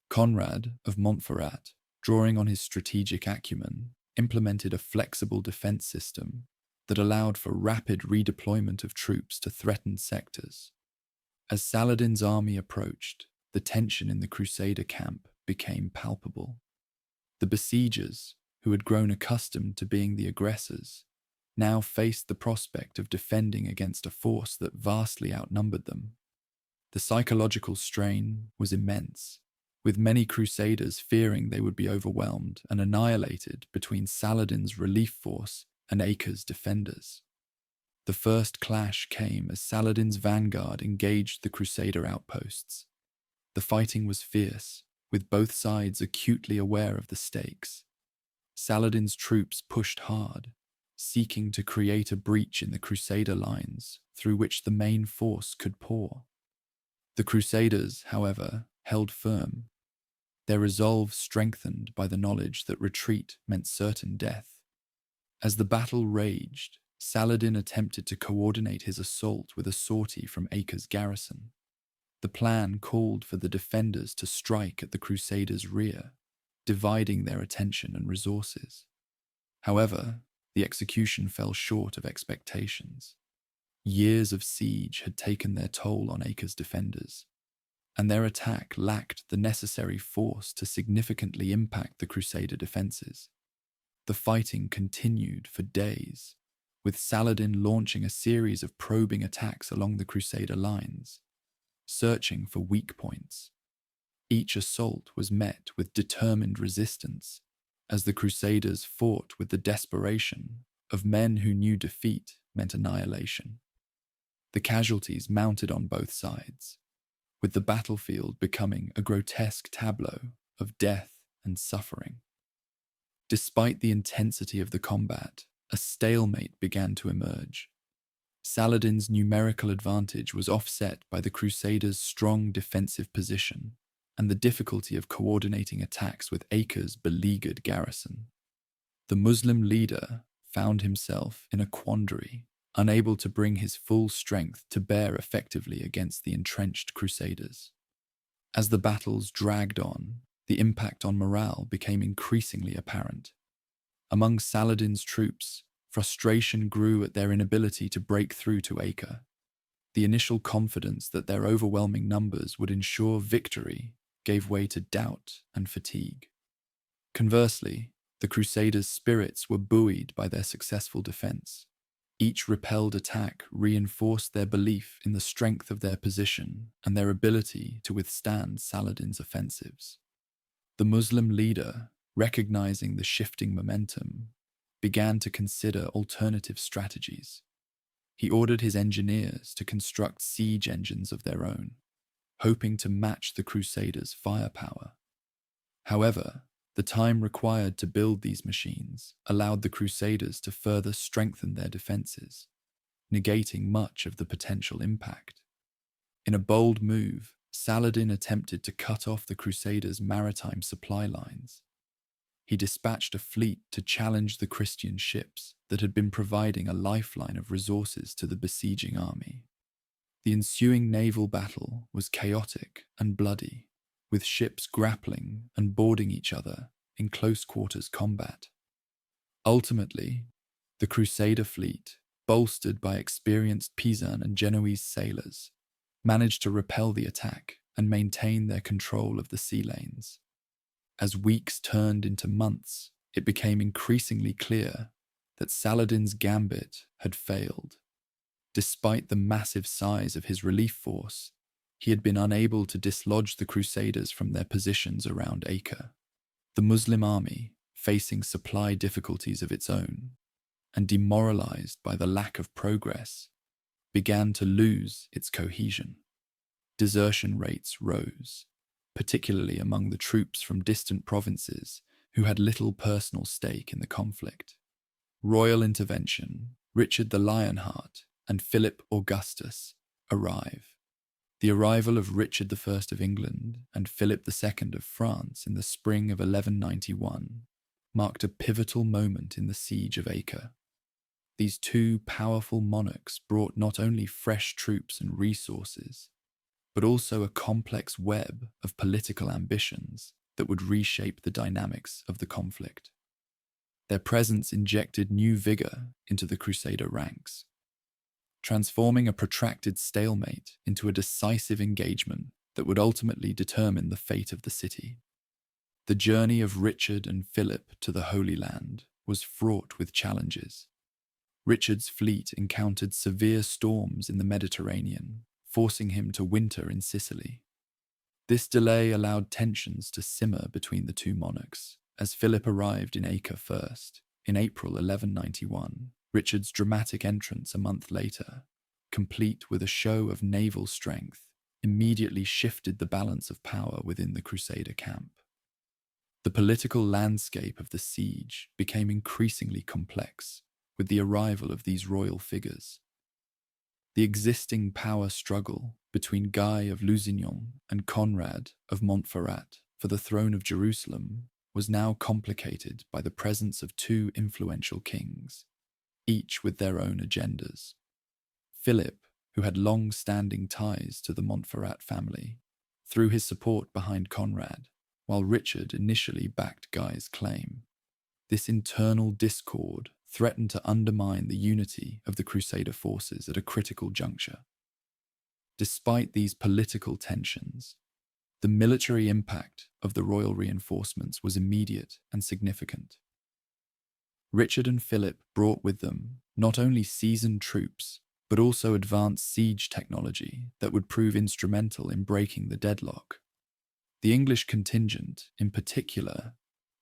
Conrad of Montferrat, drawing on his strategic acumen, implemented a flexible defense system that allowed for rapid redeployment of troops to threatened sectors. As Saladin's army approached, the tension in the Crusader camp became palpable. The besiegers, who had grown accustomed to being the aggressors, now faced the prospect of defending against a force that vastly outnumbered them. The psychological strain was immense, with many Crusaders fearing they would be overwhelmed and annihilated between Saladin's relief force and Acre's defenders. The first clash came as Saladin's vanguard engaged the Crusader outposts. The fighting was fierce, with both sides acutely aware of the stakes. Saladin's troops pushed hard, seeking to create a breach in the Crusader lines through which the main force could pour. The Crusaders, however, held firm, their resolve strengthened by the knowledge that retreat meant certain death. As the battle raged, Saladin attempted to coordinate his assault with a sortie from Acre's garrison. The plan called for the defenders to strike at the Crusaders' rear, dividing their attention and resources. However, the execution fell short of expectations. Years of siege had taken their toll on Acre's defenders, and their attack lacked the necessary force to significantly impact the Crusader defenses. The fighting continued for days, with Saladin launching a series of probing attacks along the Crusader lines, searching for weak points. Each assault was met with determined resistance, as the Crusaders fought with the desperation of men who knew defeat meant annihilation. The casualties mounted on both sides, with the battlefield becoming a grotesque tableau of death and suffering. Despite the intensity of the combat, a stalemate began to emerge. Saladin's numerical advantage was offset by the Crusaders' strong defensive position, and the difficulty of coordinating attacks with Acre's beleaguered garrison. The Muslim leader found himself in a quandary, unable to bring his full strength to bear effectively against the entrenched Crusaders. As the battles dragged on, the impact on morale became increasingly apparent. Among Saladin's troops, frustration grew at their inability to break through to Acre. The initial confidence that their overwhelming numbers would ensure victory gave way to doubt and fatigue. Conversely, the Crusaders' spirits were buoyed by their successful defense. Each repelled attack reinforced their belief in the strength of their position and their ability to withstand Saladin's offensives. The Muslim leader, recognizing the shifting momentum, began to consider alternative strategies. He ordered his engineers to construct siege engines of their own, hoping to match the Crusaders' firepower. However, the time required to build these machines allowed the Crusaders to further strengthen their defenses, negating much of the potential impact. In a bold move, Saladin attempted to cut off the Crusaders' maritime supply lines. He dispatched a fleet to challenge the Christian ships that had been providing a lifeline of resources to the besieging army. The ensuing naval battle was chaotic and bloody, with ships grappling and boarding each other in close-quarters combat. Ultimately, the Crusader fleet, bolstered by experienced Pisan and Genoese sailors, managed to repel the attack and maintain their control of the sea lanes. As weeks turned into months, it became increasingly clear that Saladin's gambit had failed. Despite the massive size of his relief force, he had been unable to dislodge the Crusaders from their positions around Acre. The Muslim army, facing supply difficulties of its own, and demoralized by the lack of progress, began to lose its cohesion. Desertion rates rose, particularly among the troops from distant provinces who had little personal stake in the conflict. Royal intervention, Richard the Lionheart, and Philip Augustus arrive. The arrival of Richard I of England and Philip II of France in the spring of 1191 marked a pivotal moment in the Siege of Acre. These two powerful monarchs brought not only fresh troops and resources, but also a complex web of political ambitions that would reshape the dynamics of the conflict. Their presence injected new vigor into the Crusader ranks, transforming a protracted stalemate into a decisive engagement that would ultimately determine the fate of the city. The journey of Richard and Philip to the Holy Land was fraught with challenges. Richard's fleet encountered severe storms in the Mediterranean, forcing him to winter in Sicily. This delay allowed tensions to simmer between the two monarchs, as Philip arrived in Acre first, in April 1191. Richard's dramatic entrance a month later, complete with a show of naval strength, immediately shifted the balance of power within the Crusader camp. The political landscape of the siege became increasingly complex with the arrival of these royal figures. The existing power struggle between Guy of Lusignan and Conrad of Montferrat for the throne of Jerusalem was now complicated by the presence of two influential kings, each with their own agendas. Philip, who had long-standing ties to the Montferrat family, threw his support behind Conrad, while Richard initially backed Guy's claim. This internal discord threatened to undermine the unity of the Crusader forces at a critical juncture. Despite these political tensions, the military impact of the royal reinforcements was immediate and significant. Richard and Philip brought with them not only seasoned troops, but also advanced siege technology that would prove instrumental in breaking the deadlock. The English contingent, in particular,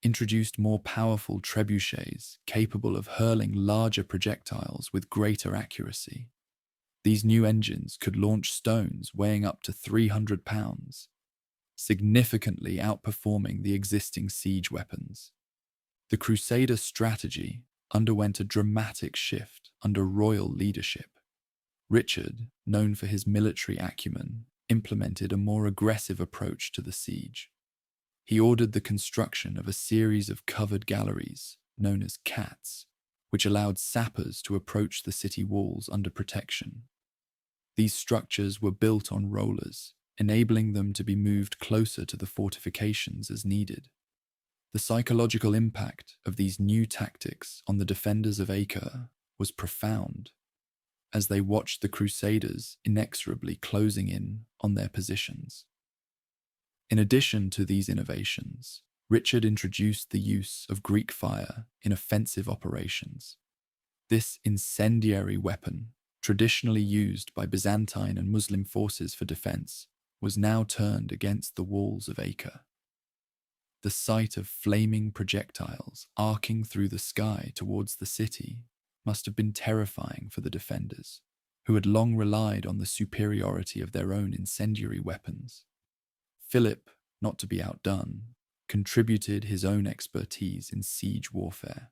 introduced more powerful trebuchets capable of hurling larger projectiles with greater accuracy. These new engines could launch stones weighing up to 300 pounds, significantly outperforming the existing siege weapons. The Crusader strategy underwent a dramatic shift under royal leadership. Richard, known for his military acumen implemented a more aggressive approach to the siege. He ordered the construction of a series of covered galleries, known as cats, which allowed sappers to approach the city walls under protection. These structures were built on rollers, enabling them to be moved closer to the fortifications as needed. The psychological impact of these new tactics on the defenders of Acre was profound, as they watched the Crusaders inexorably closing in on their positions. In addition to these innovations, Richard introduced the use of Greek fire in offensive operations. This incendiary weapon, traditionally used by Byzantine and Muslim forces for defense, was now turned against the walls of Acre. The sight of flaming projectiles arcing through the sky towards the city must have been terrifying for the defenders, who had long relied on the superiority of their own incendiary weapons. Philip, not to be outdone, contributed his own expertise in siege warfare.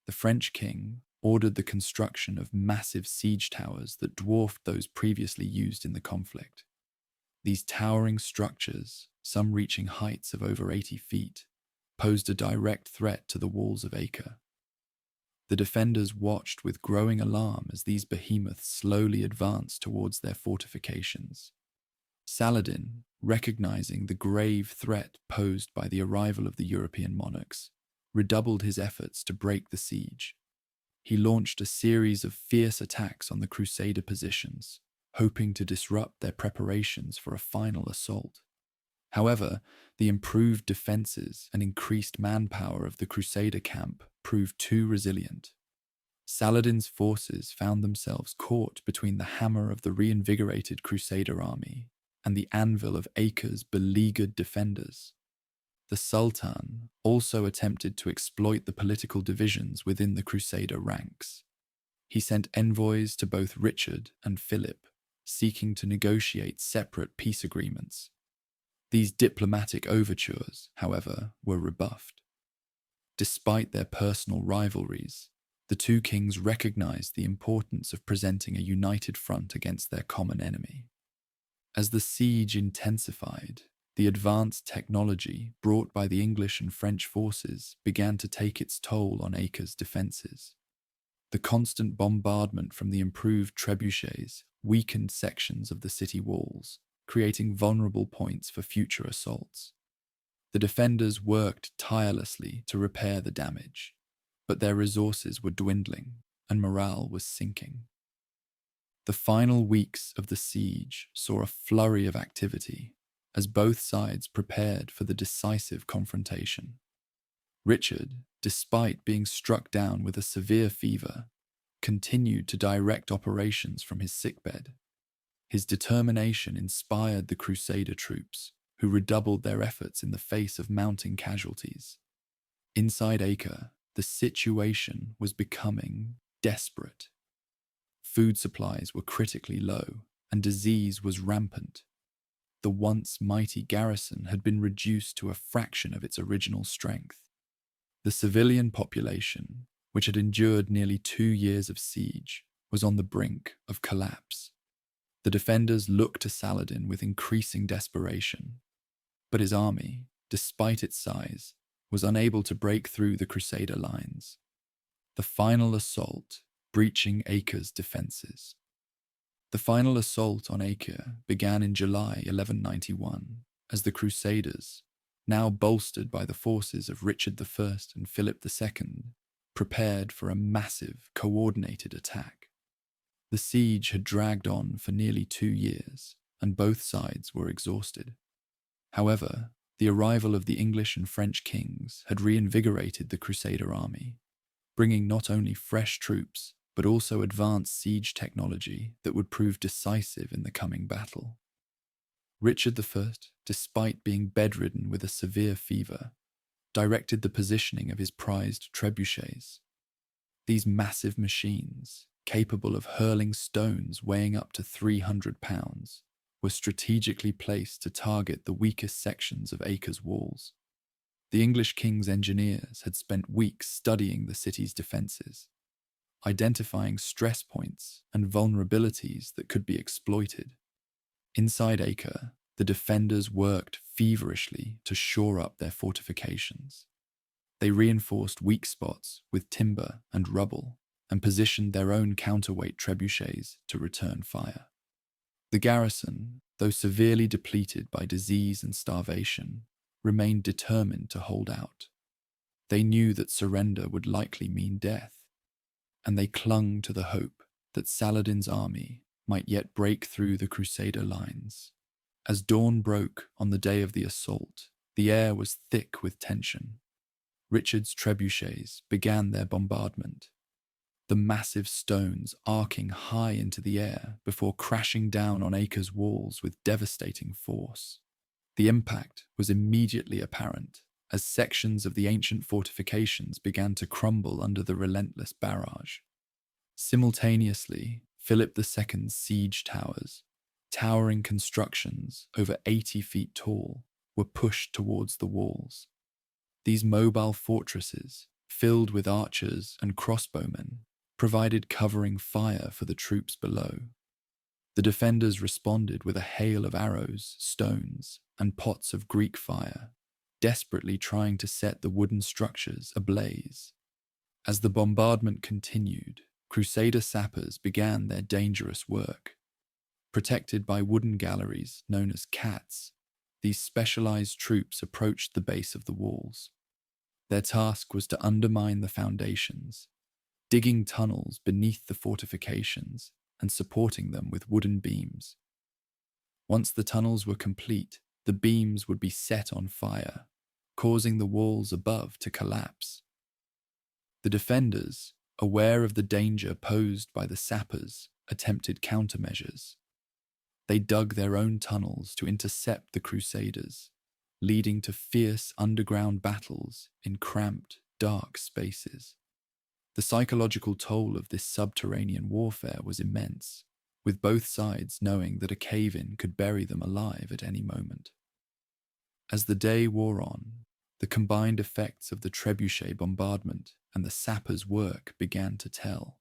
The French king ordered the construction of massive siege towers that dwarfed those previously used in the conflict. These towering structures, some reaching heights of over 80 feet, posed a direct threat to the walls of Acre. The defenders watched with growing alarm as these behemoths slowly advanced towards their fortifications. Saladin, recognizing the grave threat posed by the arrival of the European monarchs, redoubled his efforts to break the siege. He launched a series of fierce attacks on the Crusader positions, hoping to disrupt their preparations for a final assault. However, the improved defenses and increased manpower of the Crusader camp proved too resilient. Saladin's forces found themselves caught between the hammer of the reinvigorated Crusader army and the anvil of Acre's beleaguered defenders. The Sultan also attempted to exploit the political divisions within the Crusader ranks. He sent envoys to both Richard and Philip, seeking to negotiate separate peace agreements. These diplomatic overtures, however, were rebuffed. Despite their personal rivalries, the two kings recognized the importance of presenting a united front against their common enemy. As the siege intensified, the advanced technology brought by the English and French forces began to take its toll on Acre's defenses. The constant bombardment from the improved trebuchets weakened sections of the city walls, creating vulnerable points for future assaults. The defenders worked tirelessly to repair the damage, but their resources were dwindling and morale was sinking. The final weeks of the siege saw a flurry of activity as both sides prepared for the decisive confrontation. Richard, despite being struck down with a severe fever, continued to direct operations from his sickbed. His determination inspired the Crusader troops, who redoubled their efforts in the face of mounting casualties. Inside Acre, the situation was becoming desperate. Food supplies were critically low, and disease was rampant. The once mighty garrison had been reduced to a fraction of its original strength. The civilian population, which had endured nearly 2 years of siege, was on the brink of collapse. The defenders looked to Saladin with increasing desperation, but his army, despite its size, was unable to break through the Crusader lines. The final assault, breaching Acre's defenses. The final assault on Acre began in July 1191, as the Crusaders, now bolstered by the forces of Richard I and Philip II, prepared for a massive, coordinated attack. The siege had dragged on for nearly 2 years, and both sides were exhausted. However, the arrival of the English and French kings had reinvigorated the Crusader army, bringing not only fresh troops, but also advanced siege technology that would prove decisive in the coming battle. Richard I, despite being bedridden with a severe fever, directed the positioning of his prized trebuchets. These massive machines, capable of hurling stones weighing up to 300 pounds, were strategically placed to target the weakest sections of Acre's walls. The English king's engineers had spent weeks studying the city's defences, identifying stress points and vulnerabilities that could be exploited. Inside Acre, the defenders worked feverishly to shore up their fortifications. They reinforced weak spots with timber and rubble and positioned their own counterweight trebuchets to return fire. The garrison, though severely depleted by disease and starvation, remained determined to hold out. They knew that surrender would likely mean death, and they clung to the hope that Saladin's army might yet break through the Crusader lines. As dawn broke on the day of the assault, the air was thick with tension. Richard's trebuchets began their bombardment, the massive stones arcing high into the air before crashing down on Acre's walls with devastating force. The impact was immediately apparent as sections of the ancient fortifications began to crumble under the relentless barrage. Simultaneously, Philip II's siege towers, towering constructions over 80 feet tall, were pushed towards the walls. These mobile fortresses, filled with archers and crossbowmen, provided covering fire for the troops below. The defenders responded with a hail of arrows, stones, and pots of Greek fire, desperately trying to set the wooden structures ablaze. As the bombardment continued, Crusader sappers began their dangerous work. Protected by wooden galleries known as cats, these specialized troops approached the base of the walls. Their task was to undermine the foundations, digging tunnels beneath the fortifications and supporting them with wooden beams. Once the tunnels were complete, the beams would be set on fire, causing the walls above to collapse. The defenders, aware of the danger posed by the sappers, attempted countermeasures. They dug their own tunnels to intercept the Crusaders, leading to fierce underground battles in cramped, dark spaces. The psychological toll of this subterranean warfare was immense, with both sides knowing that a cave-in could bury them alive at any moment. As the day wore on, the combined effects of the trebuchet bombardment and the sappers' work began to tell.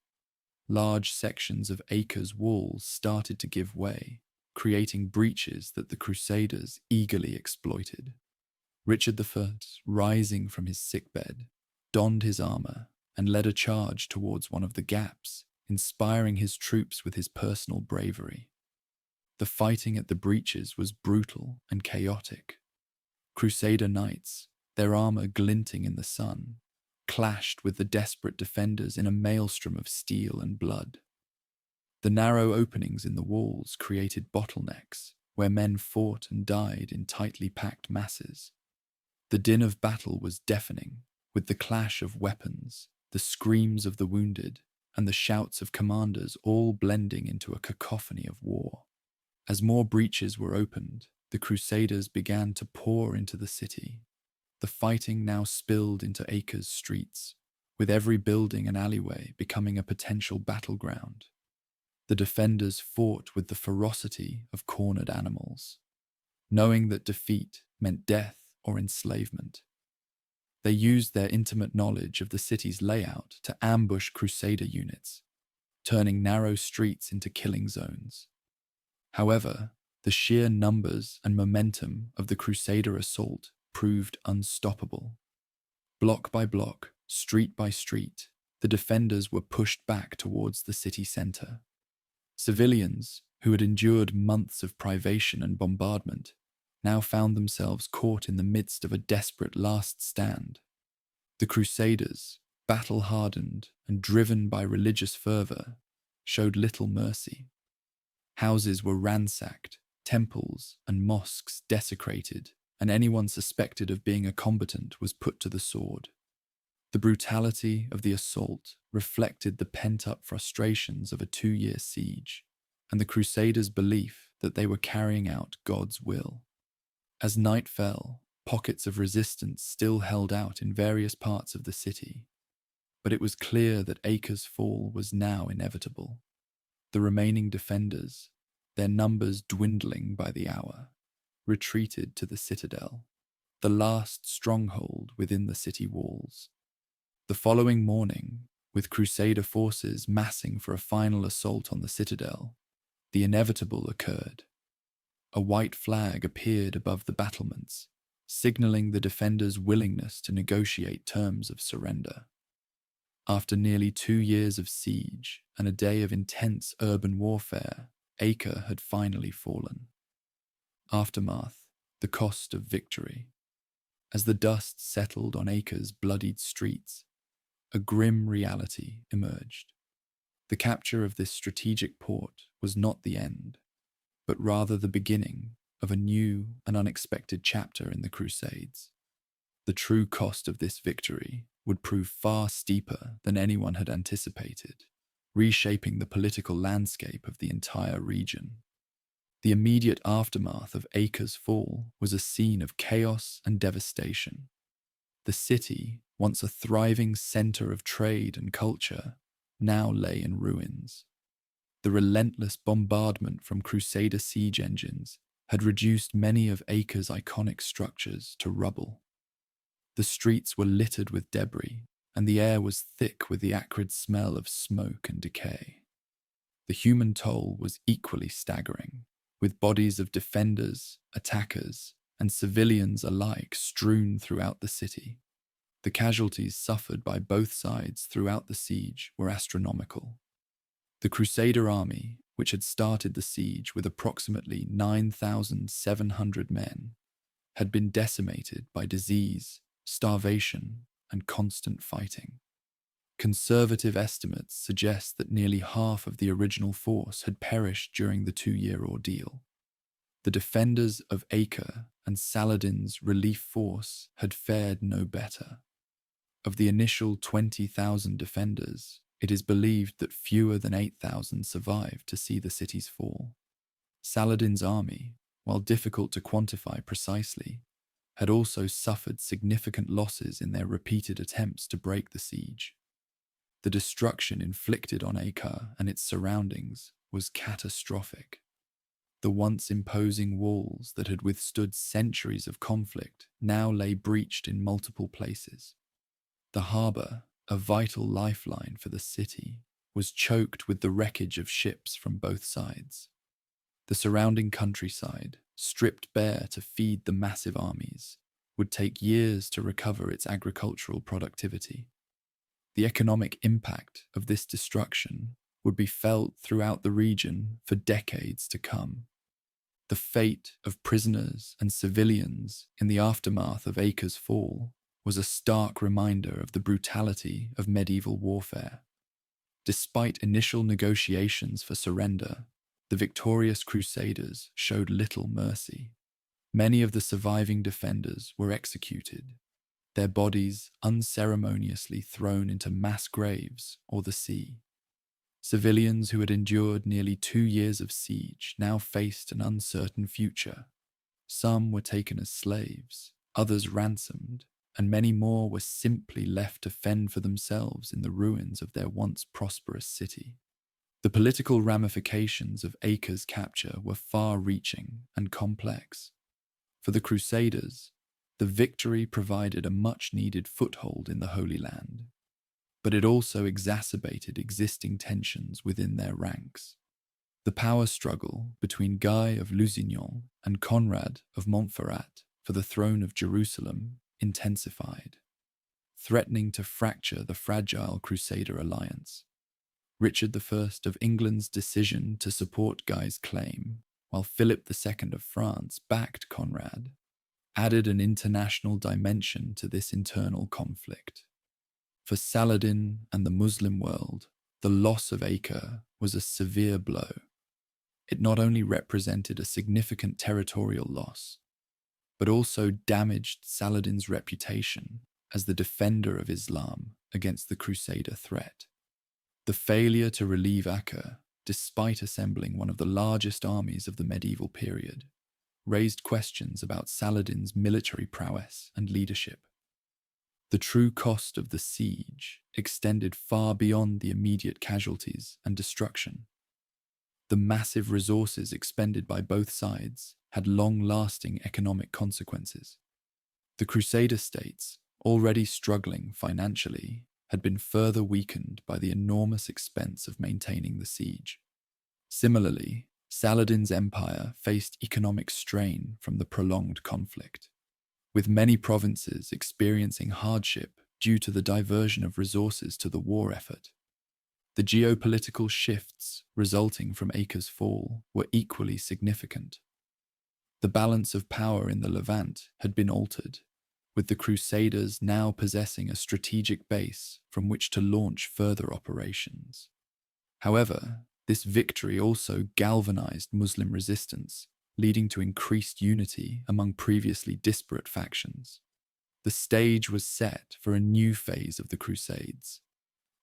Large sections of Acre's walls started to give way, creating breaches that the Crusaders eagerly exploited. Richard I, rising from his sickbed, donned his armor and led a charge towards one of the gaps, inspiring his troops with his personal bravery. The fighting at the breaches was brutal and chaotic. Crusader knights, their armor glinting in the sun, clashed with the desperate defenders in a maelstrom of steel and blood. The narrow openings in the walls created bottlenecks where men fought and died in tightly packed masses. The din of battle was deafening, with the clash of weapons, the screams of the wounded, and the shouts of commanders all blending into a cacophony of war. As more breaches were opened, the Crusaders began to pour into the city. The fighting now spilled into Acre's streets, with every building and alleyway becoming a potential battleground. The defenders fought with the ferocity of cornered animals, knowing that defeat meant death or enslavement. They used their intimate knowledge of the city's layout to ambush Crusader units, turning narrow streets into killing zones. However, the sheer numbers and momentum of the Crusader assault proved unstoppable. Block by block, street by street, the defenders were pushed back towards the city center. Civilians, who had endured months of privation and bombardment, now found themselves caught in the midst of a desperate last stand. The Crusaders, battle-hardened and driven by religious fervor, showed little mercy. Houses were ransacked, temples and mosques desecrated, and anyone suspected of being a combatant was put to the sword. The brutality of the assault reflected the pent-up frustrations of a 2-year siege, and the Crusaders' belief that they were carrying out God's will. As night fell, pockets of resistance still held out in various parts of the city, but it was clear that Acre's fall was now inevitable. The remaining defenders, their numbers dwindling by the hour, retreated to the citadel, the last stronghold within the city walls. The following morning, with Crusader forces massing for a final assault on the citadel, the inevitable occurred. a white flag appeared above the battlements, signaling the defenders' willingness to negotiate terms of surrender. After nearly 2 years of siege and a day of intense urban warfare, Acre had finally fallen. Aftermath, the cost of victory. As the dust settled on Acre's bloodied streets, a grim reality emerged. The capture of this strategic port was not the end, but rather the beginning of a new and unexpected chapter in the Crusades. The true cost of this victory would prove far steeper than anyone had anticipated, reshaping the political landscape of the entire region. The immediate aftermath of Acre's fall was a scene of chaos and devastation. The city, once a thriving center of trade and culture, now lay in ruins. The relentless bombardment from Crusader siege engines had reduced many of Acre's iconic structures to rubble. The streets were littered with debris, and the air was thick with the acrid smell of smoke and decay. The human toll was equally staggering, with bodies of defenders, attackers, and civilians alike strewn throughout the city. The casualties suffered by both sides throughout the siege were astronomical. The Crusader army, which had started the siege with approximately 9,700 men, had been decimated by disease, starvation, and constant fighting. Conservative estimates suggest that nearly half of the original force had perished during the 2-year ordeal. The defenders of Acre and Saladin's relief force had fared no better. Of the initial 20,000 defenders, it is believed that fewer than 8,000 survived to see the city's fall. Saladin's army, while difficult to quantify precisely, had also suffered significant losses in their repeated attempts to break the siege. The destruction inflicted on Acre and its surroundings was catastrophic. The once imposing walls that had withstood centuries of conflict now lay breached in multiple places. The harbour, a vital lifeline for the city, was choked with the wreckage of ships from both sides. The surrounding countryside, stripped bare to feed the massive armies, would take years to recover its agricultural productivity. The economic impact of this destruction would be felt throughout the region for decades to come. The fate of prisoners and civilians in the aftermath of Acre's fall was a stark reminder of the brutality of medieval warfare. Despite initial negotiations for surrender, the victorious Crusaders showed little mercy. Many of the surviving defenders were executed, their bodies unceremoniously thrown into mass graves or the sea. Civilians who had endured nearly 2 years of siege now faced an uncertain future. Some were taken as slaves, others ransomed, and many more were simply left to fend for themselves in the ruins of their once prosperous city. The political ramifications of Acre's capture were far-reaching and complex. For the Crusaders, the victory provided a much-needed foothold in the Holy Land, but it also exacerbated existing tensions within their ranks. The power struggle between Guy of Lusignan and Conrad of Montferrat for the throne of Jerusalem intensified, threatening to fracture the fragile Crusader alliance. Richard I of England's decision to support Guy's claim, while Philip II of France backed Conrad, added an international dimension to this internal conflict. For Saladin and the Muslim world, the loss of Acre was a severe blow. It not only represented a significant territorial loss, but also damaged Saladin's reputation as the defender of Islam against the Crusader threat. The failure to relieve Acre, despite assembling one of the largest armies of the medieval period, raised questions about Saladin's military prowess and leadership. The true cost of the siege extended far beyond the immediate casualties and destruction. The massive resources expended by both sides had long-lasting economic consequences. The Crusader states, already struggling financially, had been further weakened by the enormous expense of maintaining the siege. Similarly, Saladin's empire faced economic strain from the prolonged conflict, with many provinces experiencing hardship due to the diversion of resources to the war effort. The geopolitical shifts resulting from Acre's fall were equally significant. The balance of power in the Levant had been altered, with the Crusaders now possessing a strategic base from which to launch further operations. However, this victory also galvanized Muslim resistance, leading to increased unity among previously disparate factions. The stage was set for a new phase of the Crusades,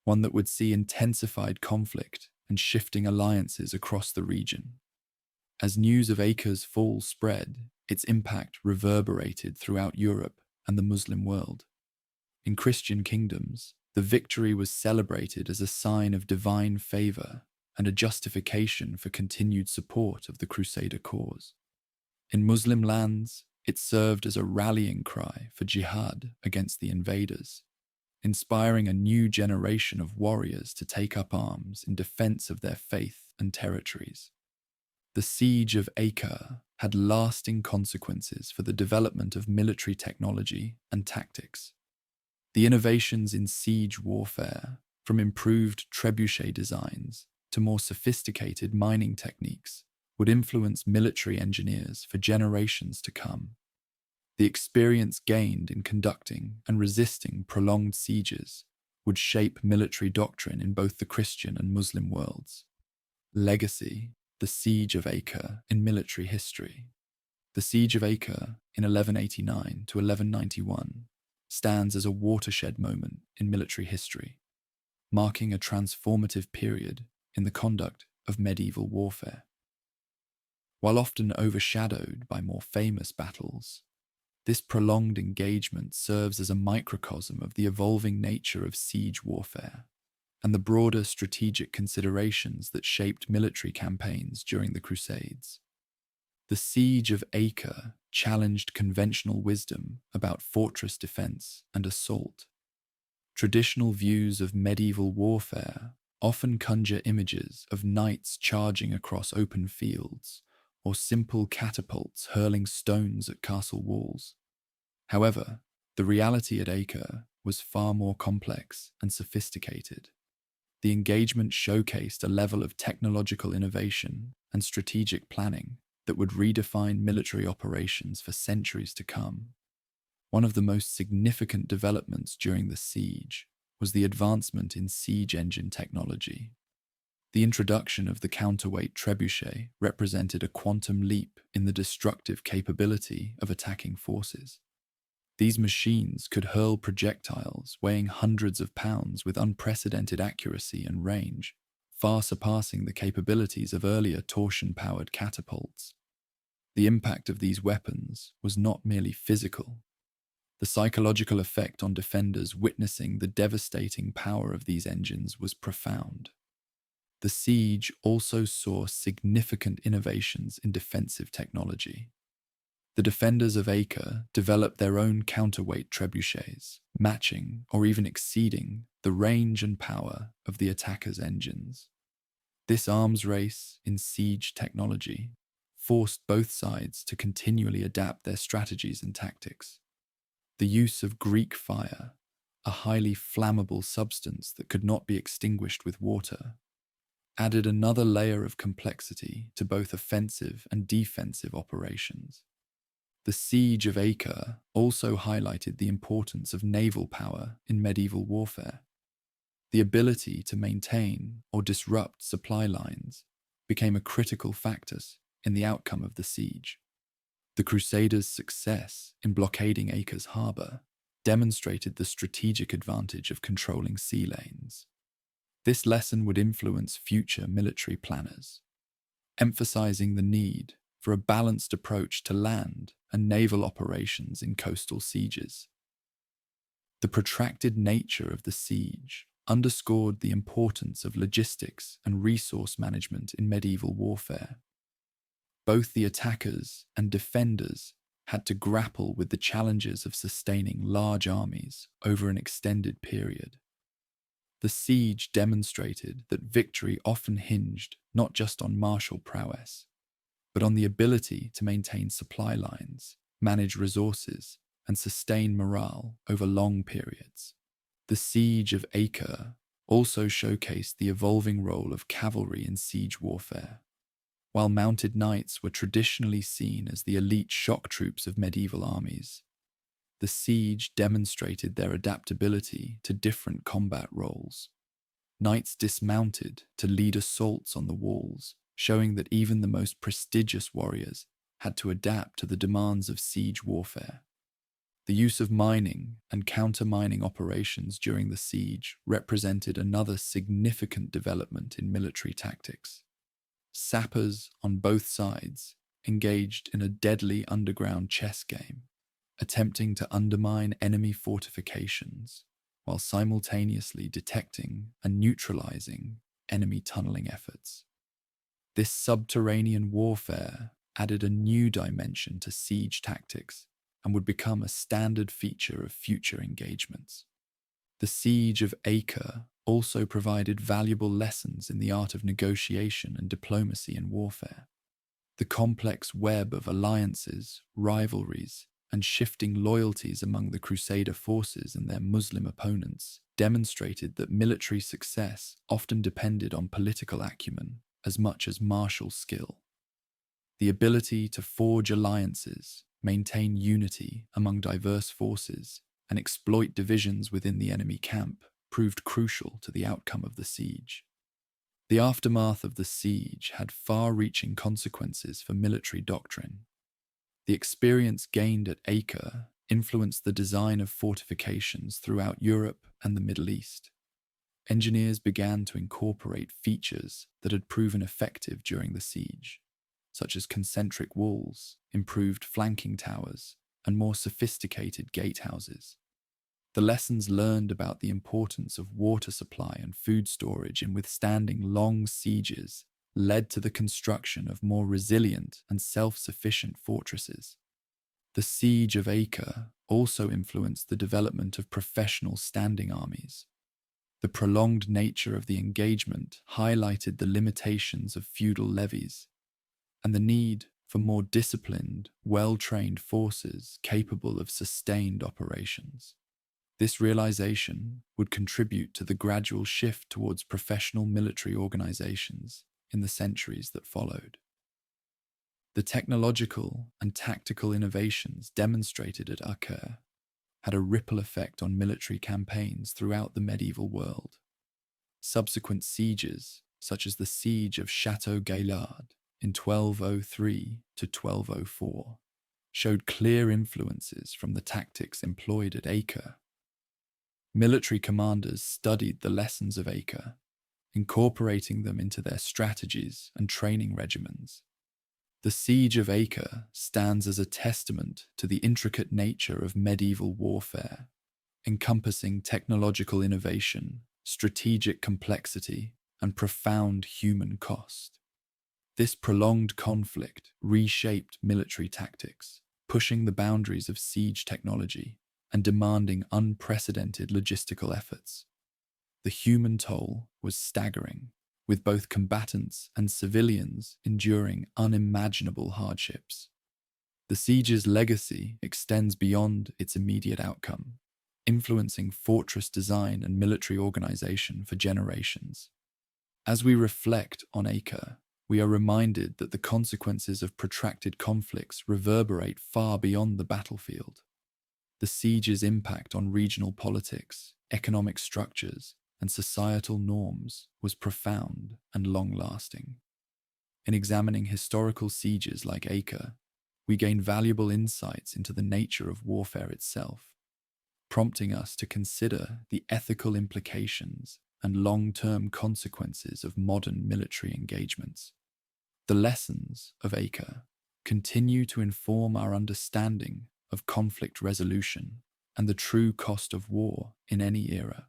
one that would see intensified conflict and shifting alliances across the region. As news of Acre's fall spread, its impact reverberated throughout Europe and the Muslim world. In Christian kingdoms, the victory was celebrated as a sign of divine favor and a justification for continued support of the Crusader cause. In Muslim lands, it served as a rallying cry for jihad against the invaders, inspiring a new generation of warriors to take up arms in defense of their faith and territories. The Siege of Acre had lasting consequences for the development of military technology and tactics. The innovations in siege warfare, from improved trebuchet designs to more sophisticated mining techniques, would influence military engineers for generations to come. The experience gained in conducting and resisting prolonged sieges would shape military doctrine in both the Christian and Muslim worlds. Legacy: the Siege of Acre in military history. The Siege of Acre in 1189 to 1191 stands as a watershed moment in military history, marking a transformative period in the conduct of medieval warfare. While often overshadowed by more famous battles, this prolonged engagement serves as a microcosm of the evolving nature of siege warfare and the broader strategic considerations that shaped military campaigns during the Crusades. The Siege of Acre challenged conventional wisdom about fortress defense and assault. Traditional views of medieval warfare often conjure images of knights charging across open fields or simple catapults hurling stones at castle walls. However, the reality at Acre was far more complex and sophisticated. The engagement showcased a level of technological innovation and strategic planning that would redefine military operations for centuries to come. One of the most significant developments during the siege was the advancement in siege engine technology. The introduction of the counterweight trebuchet represented a quantum leap in the destructive capability of attacking forces. These machines could hurl projectiles weighing hundreds of pounds with unprecedented accuracy and range, far surpassing the capabilities of earlier torsion-powered catapults. The impact of these weapons was not merely physical. The psychological effect on defenders witnessing the devastating power of these engines was profound. The siege also saw significant innovations in defensive technology. The defenders of Acre developed their own counterweight trebuchets, matching or even exceeding the range and power of the attackers' engines. This arms race in siege technology forced both sides to continually adapt their strategies and tactics. The use of Greek fire, a highly flammable substance that could not be extinguished with water, added another layer of complexity to both offensive and defensive operations. The Siege of Acre also highlighted the importance of naval power in medieval warfare. The ability to maintain or disrupt supply lines became a critical factor in the outcome of the siege. The Crusaders' success in blockading Acre's harbour demonstrated the strategic advantage of controlling sea lanes. This lesson would influence future military planners, emphasizing the need for a balanced approach to land and naval operations in coastal sieges. The protracted nature of the siege underscored the importance of logistics and resource management in medieval warfare. Both the attackers and defenders had to grapple with the challenges of sustaining large armies over an extended period. The siege demonstrated that victory often hinged not just on martial prowess, but on the ability to maintain supply lines, manage resources, and sustain morale over long periods. The Siege of Acre also showcased the evolving role of cavalry in siege warfare. While mounted knights were traditionally seen as the elite shock troops of medieval armies, the siege demonstrated their adaptability to different combat roles. Knights dismounted to lead assaults on the walls, showing that even the most prestigious warriors had to adapt to the demands of siege warfare. The use of mining and counter-mining operations during the siege represented another significant development in military tactics. Sappers on both sides engaged in a deadly underground chess game, attempting to undermine enemy fortifications while simultaneously detecting and neutralizing enemy tunneling efforts. This subterranean warfare added a new dimension to siege tactics and would become a standard feature of future engagements. The Siege of Acre also provided valuable lessons in the art of negotiation and diplomacy in warfare. The complex web of alliances, rivalries, and shifting loyalties among the Crusader forces and their Muslim opponents demonstrated that military success often depended on political acumen as much as martial skill. The ability to forge alliances, maintain unity among diverse forces, and exploit divisions within the enemy camp proved crucial to the outcome of the siege. The aftermath of the siege had far-reaching consequences for military doctrine. The experience gained at Acre influenced the design of fortifications throughout Europe and the Middle East. Engineers began to incorporate features that had proven effective during the siege, such as concentric walls, improved flanking towers, and more sophisticated gatehouses. The lessons learned about the importance of water supply and food storage in withstanding long sieges led to the construction of more resilient and self-sufficient fortresses. The Siege of Acre also influenced the development of professional standing armies. The prolonged nature of the engagement highlighted the limitations of feudal levies and the need for more disciplined, well-trained forces capable of sustained operations. This realization would contribute to the gradual shift towards professional military organizations in the centuries that followed. The technological and tactical innovations demonstrated at Acre had a ripple effect on military campaigns throughout the medieval world. Subsequent sieges, such as the Siege of Chateau Gaillard in 1203 to 1204, showed clear influences from the tactics employed at Acre. Military commanders studied the lessons of Acre, incorporating them into their strategies and training regimens. The Siege of Acre stands as a testament to the intricate nature of medieval warfare, encompassing technological innovation, strategic complexity, and profound human cost. This prolonged conflict reshaped military tactics, pushing the boundaries of siege technology and demanding unprecedented logistical efforts. The human toll was staggering, with both combatants and civilians enduring unimaginable hardships. The siege's legacy extends beyond its immediate outcome, influencing fortress design and military organization for generations. As we reflect on Acre, we are reminded that the consequences of protracted conflicts reverberate far beyond the battlefield. The siege's impact on regional politics, economic structures, and societal norms was profound and long-lasting. In examining historical sieges like Acre, we gain valuable insights into the nature of warfare itself, prompting us to consider the ethical implications and long-term consequences of modern military engagements. The lessons of Acre continue to inform our understanding of conflict resolution and the true cost of war in any era.